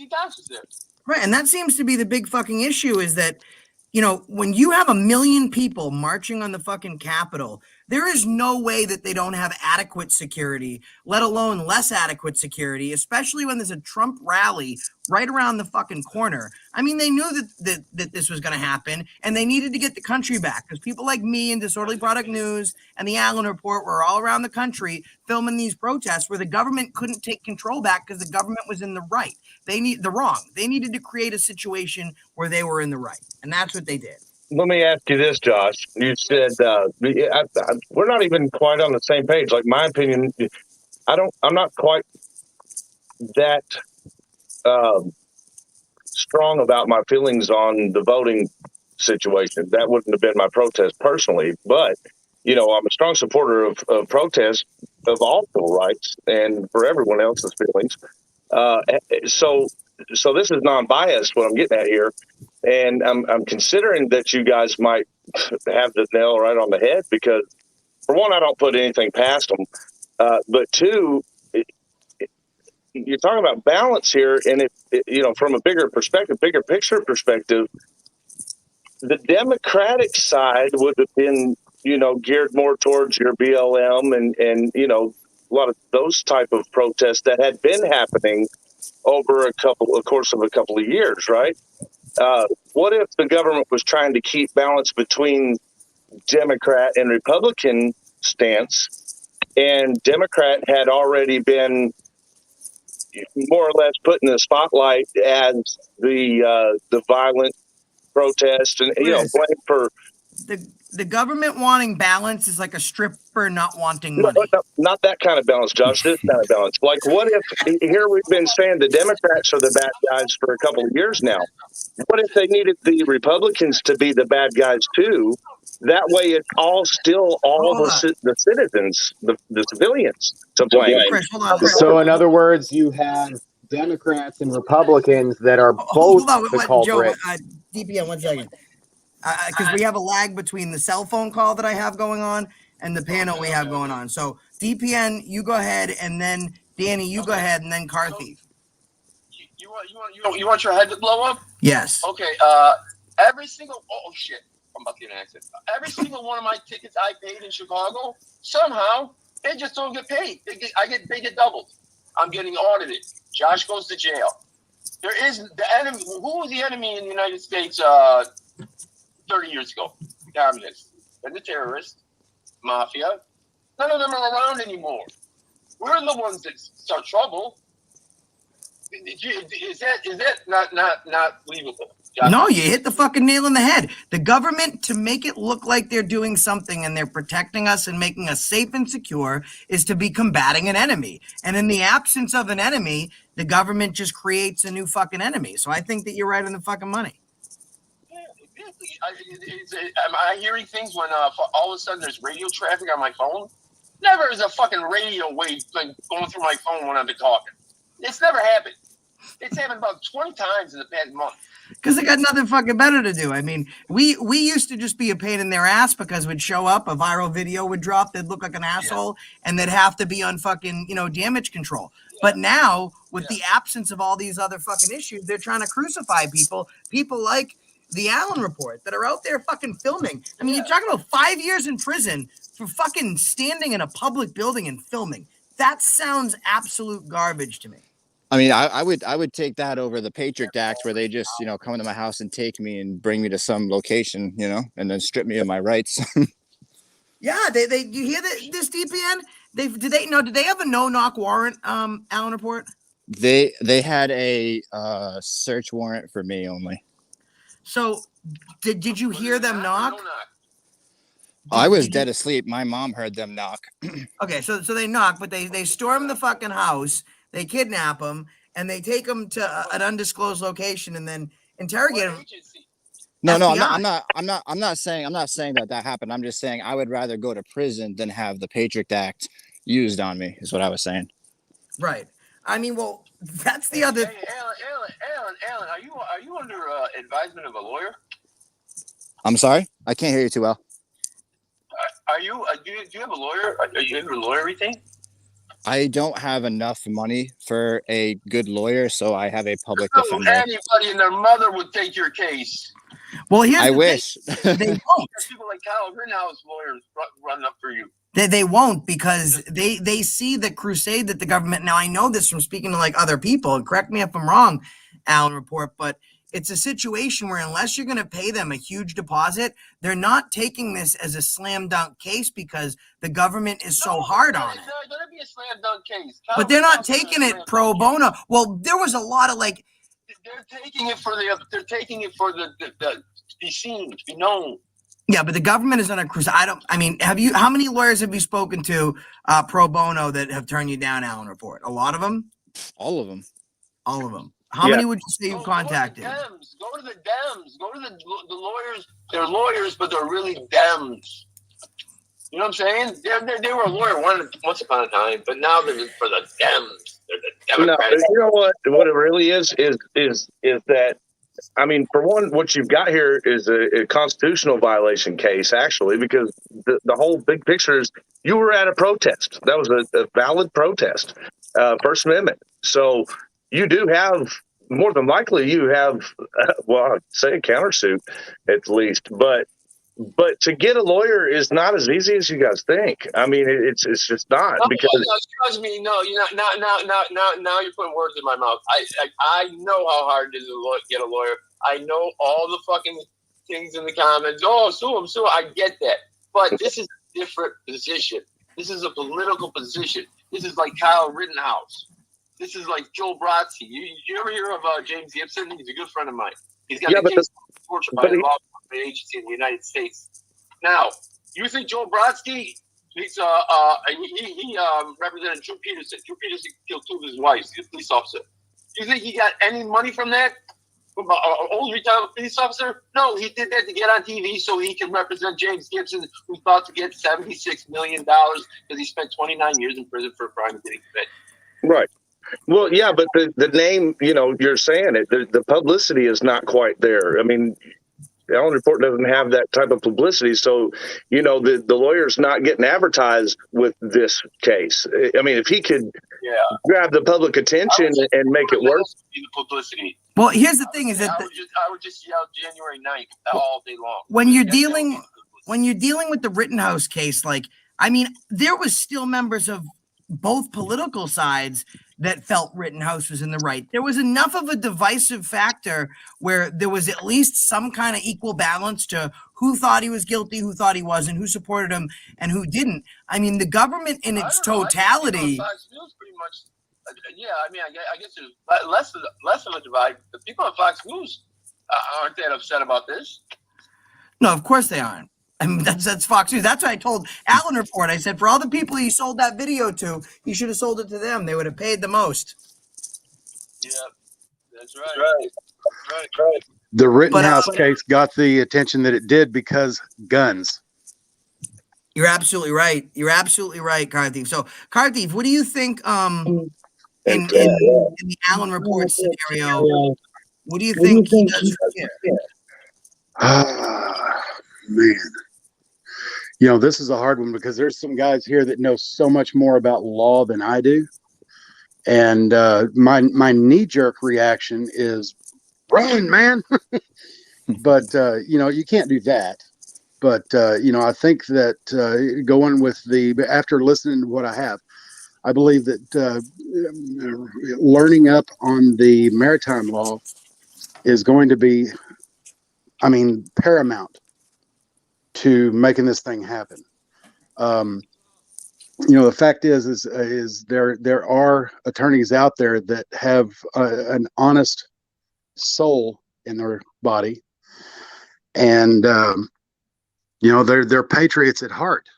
Docs was there.
Right, and that seems to be the big fucking issue is that, when you have 1 million people marching on the fucking Capitol, There is no way that they don't have adequate security, let alone less adequate security, especially when there's a Trump rally right around the fucking corner. I mean, they knew that this was going to happen, and they needed to get the country back because people like me and Disorderly Product News and the Allen Report were all around the country filming these protests where the government couldn't take control back because the government was in the right. They needed to create a situation where they were in the right, and that's what they did.
Let me ask you this, Josh. You said we're not even quite on the same page. Like, my opinion, I'm not quite that strong about my feelings on the voting situation. That wouldn't have been my protest personally, but I'm a strong supporter of protest of all civil rights and for everyone else's feelings. So this is non-biased, what I'm getting at here. And I'm considering that you guys might have the nail right on the head because, for one, I don't put anything past them. But two, you're talking about balance here, and from a bigger picture perspective, the Democratic side would have been, geared more towards your BLM and a lot of those type of protests that had been happening over a course of a couple of years, right? What if the government was trying to keep balance between Democrat and Republican stance, and Democrat had already been more or less put in the spotlight as the violent protest and blamed for
the government wanting balance is like a stripper not wanting money.
No, not that kind of balance, Josh. This kind of balance. Like, what if here we've been saying the Democrats are the bad guys for a couple of years now? What if they needed the Republicans to be the bad guys too? That way, it's all the citizens, the civilians to blame.
So, in other words, you have Democrats and Republicans that are both the culprit.
Joe, DPN, 1 second. Because we have a lag between the cell phone call that I have going on and the panel we have going on. So, DPN, you go ahead, and then Danny, you go ahead, and then Car Thief.
You want your head to blow up?
Yes.
Okay. Every single shit. I'm about to get an accident. Every single one of my tickets I paid in Chicago, somehow they just don't get paid. They get doubled. I'm getting audited. Josh goes to jail. There is the enemy. Who was the enemy in the United States 30 years ago? Communists and the terrorists, mafia. None of them are around anymore. We're the ones that start trouble. Is that not believable? Josh?
No, you hit the fucking nail on the head. The government, to make it look like they're doing something and they're protecting us and making us safe and secure, is to be combating an enemy. And in the absence of an enemy, the government just creates a new fucking enemy. So I think that you're right on the fucking money.
Yeah, exactly. Am I hearing things when all of a sudden there's radio traffic on my phone? Never is a fucking radio wave going through my phone when I'm talking. It's never happened. It's happened about 20 times in the past month.
Because they got nothing fucking better to do. I mean, we used to just be a pain in their ass because we'd show up, a viral video would drop, they'd look like an asshole, and they'd have to be on fucking, damage control. Yeah. But now, with the absence of all these other fucking issues, they're trying to crucify people like the Allen Report that are out there fucking filming. I mean, you're talking about 5 years in prison for fucking standing in a public building and filming. That sounds absolute garbage to me.
I mean, I would take that over the Patriot Act, where they just, come into my house and take me and bring me to some location, and then strip me of my rights.
Yeah, you hear this DPN? Did they have a no-knock warrant, Allen Report?
They had a search warrant for me only.
So did you hear them knock?
I was dead asleep. My mom heard them knock.
Okay, so they knock, but they storm the fucking house. They kidnap him and they take him to an undisclosed location and then interrogate him.
No, I'm not saying that happened. I'm just saying I would rather go to prison than have the Patriot Act used on me, is what I was saying.
Right. I mean, well, that's the other.
Hey, Alan, are you under advisement of a lawyer?
I'm sorry, I can't hear you too well.
Are you? Do you have a lawyer? Are you into lawyery thing?
I don't have enough money for a good lawyer, so I have a public defender.
Anybody and their mother would take your case.
Well, here's
I
the
wish.
thing. They won't.
There's people like Kyle Rittenhouse lawyers running up for you.
They won't, because they see the crusade that the government. Now, I know this from speaking to like other people, and correct me if I'm wrong, Alan Report, but it's a situation where unless you're going to pay them a huge deposit, they're not taking this as a slam dunk case because the government is so hard on it.
It's not going to be a slam dunk case.
But they're not taking it pro bono. Well, there was a lot of like.
They're taking it for the. They're taking it for the to be seen, to be known.
Yeah, but the government is on a cruise. I mean, how many lawyers have you spoken to pro bono that have turned you down, Alan Report? A lot of them?
All of them.
All of them. How many would you say you've contacted?
Go to the Dems. Go to the lawyers. They're lawyers, but they're really Dems. You know what I'm saying? They were a lawyer once upon a time, but now they're for the Dems. They're the Democrats.
No, you know what? What it really is that, I mean, for one, what you've got here is a constitutional violation case, actually, because the whole big picture is you were at a protest. That was a valid protest, First Amendment. So you do have, more than likely, you have, well, I'd say a countersuit at least, but to get a lawyer is not as easy as you guys think. I mean, it's just not, because
trust me, no, you're not. Now you're putting words in my mouth. I know how hard it is to get a lawyer. I know all the fucking things in the comments. Oh, sue him, sue. I get that, but this is a different position. This is a political position. This is like Kyle Rittenhouse. This is like Joe Brodsky. You ever hear of James Gibson? He's a good friend of mine. He's got tortured by a law agency in the United States. Now, you think Joe Brodsky? He's he represented Drew Peterson. Drew Peterson killed two of his wives. He's a police officer. You think he got any money from that? From an old retired police officer? No, he did that to get on TV so he can represent James Gibson, who's about to get $76 million because he spent 29 years in prison for a crime he didn't commit.
right. Well, yeah, but the name, you're saying it. The publicity is not quite there. I mean, the Allen Report doesn't have that type of publicity, so the lawyer's not getting advertised with this case. I mean, if he could grab the public attention and make it work.
The publicity.
Well, here's the thing: is that
I would just yell January 9th all day long.
When you're dealing with the Rittenhouse case, like, I mean, there was still members of both political sides that felt Rittenhouse was in the right. There was enough of a divisive factor where there was at least some kind of equal balance to who thought he was guilty, who thought he wasn't, who supported him, and who didn't. I mean, the government in its totality.
Fox News pretty much. Yeah, I mean, I guess there's less of a divide. The people on Fox News aren't that upset about this.
No, of course they aren't. I mean, that's Fox News. That's what I told Alan Report. I said, for all the people you sold that video to, you should have sold it to them. They would have paid the most.
Yeah, that's right.
The Rittenhouse case got the attention that it did because guns.
You're absolutely right. You're absolutely right, Karthif. So, Karthif, what do you think in the Alan Report scenario? What do you think he does from here?
Man. This is a hard one because there's some guys here that know so much more about law than I do. And my knee-jerk reaction is, run, man. But, you can't do that. But, I think that going with after listening to what I have, I believe that learning up on the maritime law is going to be, paramount to making this thing happen. The fact is there are attorneys out there that have an honest soul in their body, and they're patriots at heart.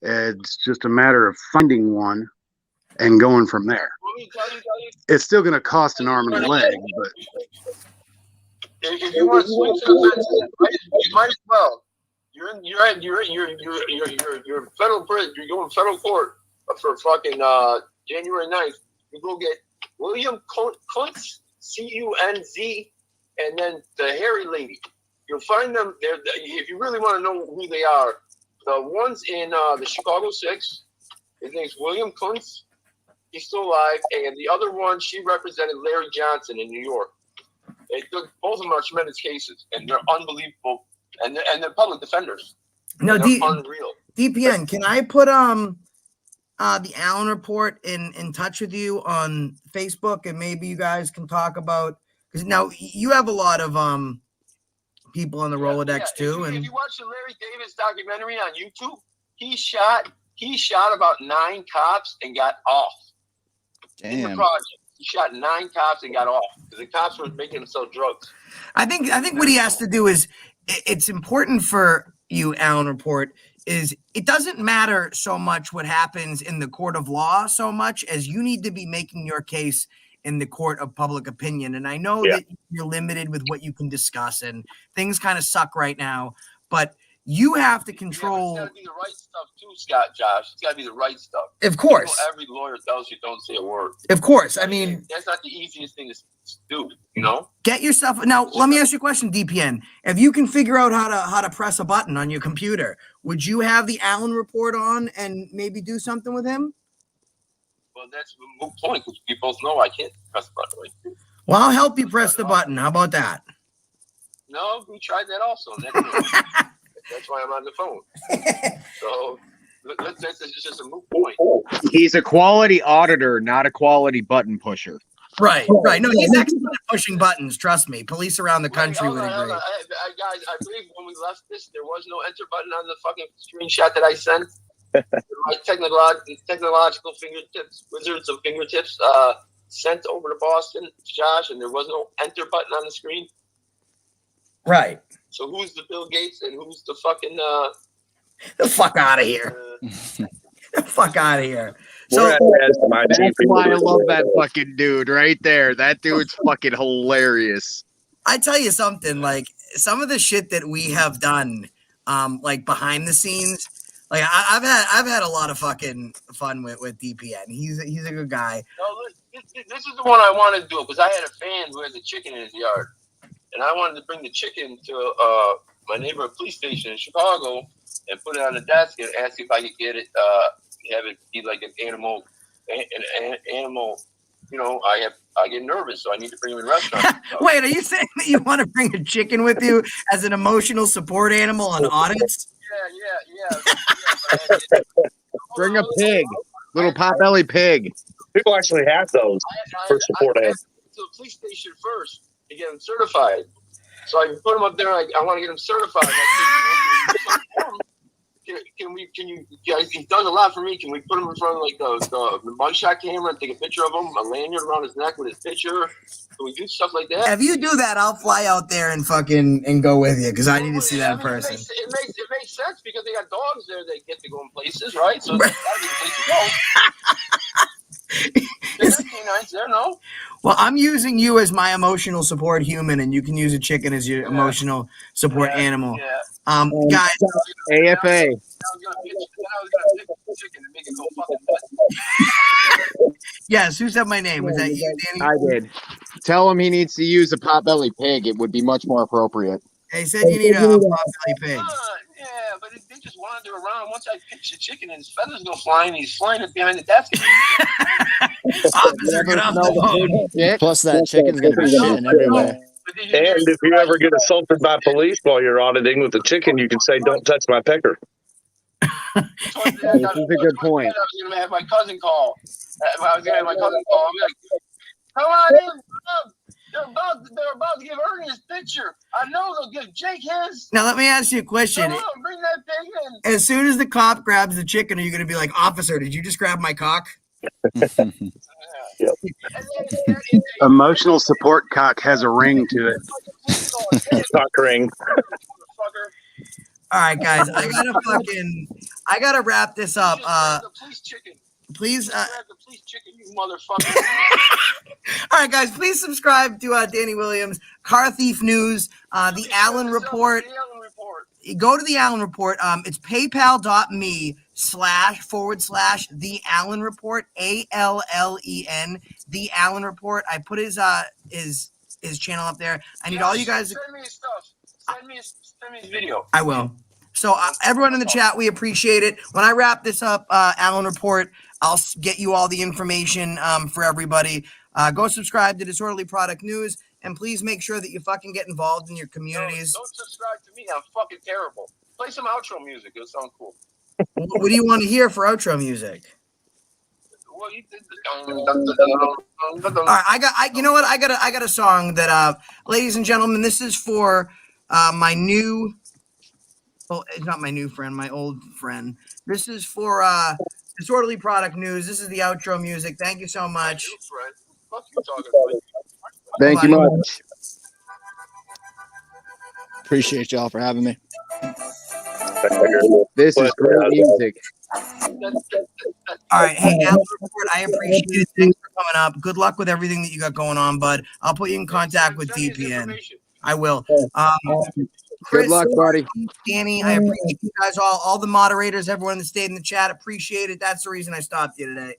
It's just a matter of finding one and going from there. It's still going to cost an arm and a leg, but
if you want to swing to the fence, you might as well. You're federal prison. You're going to federal court for fucking January 9th. You go get William Kuntz, C-U-N-Z, and then the hairy lady. You'll find them there. If you really want to know who they are, the ones in the Chicago 6, his name's William Kuntz. He's still alive. And the other one, she represented Larry Johnson in New York. Both of them are tremendous cases, and they're unbelievable, and they're public defenders.
No,
they're unreal.
DPN, can I put the Allen Report in touch with you on Facebook, and maybe you guys can talk about, because now you have a lot of people on the Rolodex too.
If you watch the Larry Davis documentary on YouTube, he shot about 9 cops and got off.
Damn.
In the project. He shot 9 cops and got off because the cops were making him sell drugs.
I think what he has to do is, it's important for you, Allen Report, is it doesn't matter so much what happens in the court of law so much as you need to be making your case in the court of public opinion. And I know that you're limited with what you can discuss, and things kind of suck right now, but you have to control.
It's got to be the right stuff too, Josh. It's got to be the right stuff.
Of course.
Every lawyer tells you don't say a word.
Of course. I mean,
that's not the easiest thing to do, you know?
Get yourself. Now, let me ask you a question, DPN. If you can figure out how to press a button on your computer, would you have the Allen Report on and maybe do something with him?
Well, that's a moot point because we both know I can't press the button. Right?
Well, I'll help you press the button. How about that?
No, we tried that also. That's why I'm on the phone. So that's just a moot point.
He's a quality auditor, not a quality button pusher.
Right. No, he's excellent at pushing buttons. Trust me. Police around the country would agree.
Guys, I believe when we left this, there was no enter button on the fucking screenshot that I sent. My technological fingertips, wizards of fingertips, sent over to Boston, Josh, and there was no enter button on the screen.
Right.
So who's the Bill Gates and who's the fucking
the fuck out of here? The fuck out of here. So
that's why I love that fucking dude right there. That dude's fucking hilarious.
I tell you something, like some of the shit that we have done, like behind the scenes, like I've had a lot of fucking fun with DPN. He's a good guy.
No, this is the one I wanted to do because I had a fan who has a chicken in his yard. And I wanted to bring the chicken to my neighborhood police station in Chicago and put it on the desk and ask if I could get it, have it be like an animal. You know, I get nervous, so I need to bring him in restaurants.
Wait, are you saying that you want to bring a chicken with you as an emotional support animal on audits?
Yeah.
Bring a pig, little potbelly pig.
People actually have those for support animals.
To the police station first to get them certified. So I put them up there. I want to get them certified. Can you guys? He does a lot for me. Can we put him in front of like the mugshot camera and take a picture of him, a lanyard around his neck with his picture? Can we do stuff like that?
If you do that, I'll fly out there and go with you because I need to see that in person.
It makes sense because they got dogs there that get to go in places, right? So that's gotta be the place to go. There's canines there, no?
Well, I'm using you as my emotional support human, and you can use a chicken as your emotional support animal. Guys,
AFA.
Yes, who said my name? Was that you, Danny?
I did. Tell him he needs to use a potbelly pig. It would be much more appropriate.
He said you need a potbelly pig.
Yeah, but they just wander around. Once I pitch the chicken and his feathers go flying, he's flying up behind the desk.
Officer, get off the phone.
Plus, that chicken's gonna be shitting everywhere.
And if you ever get assaulted by police while you're auditing with the chicken, you can say, "Don't touch my pecker."
This is a good point.
I was going to have my cousin call. I'll be like, come on in. They're about to give Ernie his picture. I know they'll give Jake his.
Now, let me ask you a question.
Come on, bring that pig in.
As soon as the cop grabs the chicken, are you going to be like, "Officer, did you just grab my cock?"
Emotional support cock has a ring to it.
Cock ring.
All right, guys, I gotta wrap this up. Please,
you motherfucker.
all right, guys, please subscribe to Danny Williams, Car Thief News, the Allen Report. Go to the Allen Report. It's paypal.me / the Allen Report, ALLEN, the Allen Report. I put his channel up there. I need all you guys.
Send me his stuff. Send me his video.
I will. So everyone in the chat, we appreciate it. When I wrap this up, Allen Report, I'll get you all the information for everybody. Go subscribe to Disorderly Product News. and please make sure that you fucking get involved in your communities.
Don't subscribe to me. I'm fucking terrible. Play some outro music. It'll sound cool.
What do you want to hear for outro music?
Well, you did
All right, you know what? I got a song that, ladies and gentlemen, this is for my new. Well, it's not my new friend, my old friend. This is for Disorderly Product News. This is the outro music. Thank you so much.
Fuck you talking about.
Thank you much.
Appreciate y'all for having me.
This is great music.
All right. Hey, Alan Report, I appreciate it. Thanks for coming up. Good luck with everything that you got going on, bud. I'll put you in contact with DPN. I will. Chris,
Good luck, buddy.
Danny, I appreciate you guys all the moderators, everyone that stayed in the chat. Appreciate it. That's the reason I stopped you today.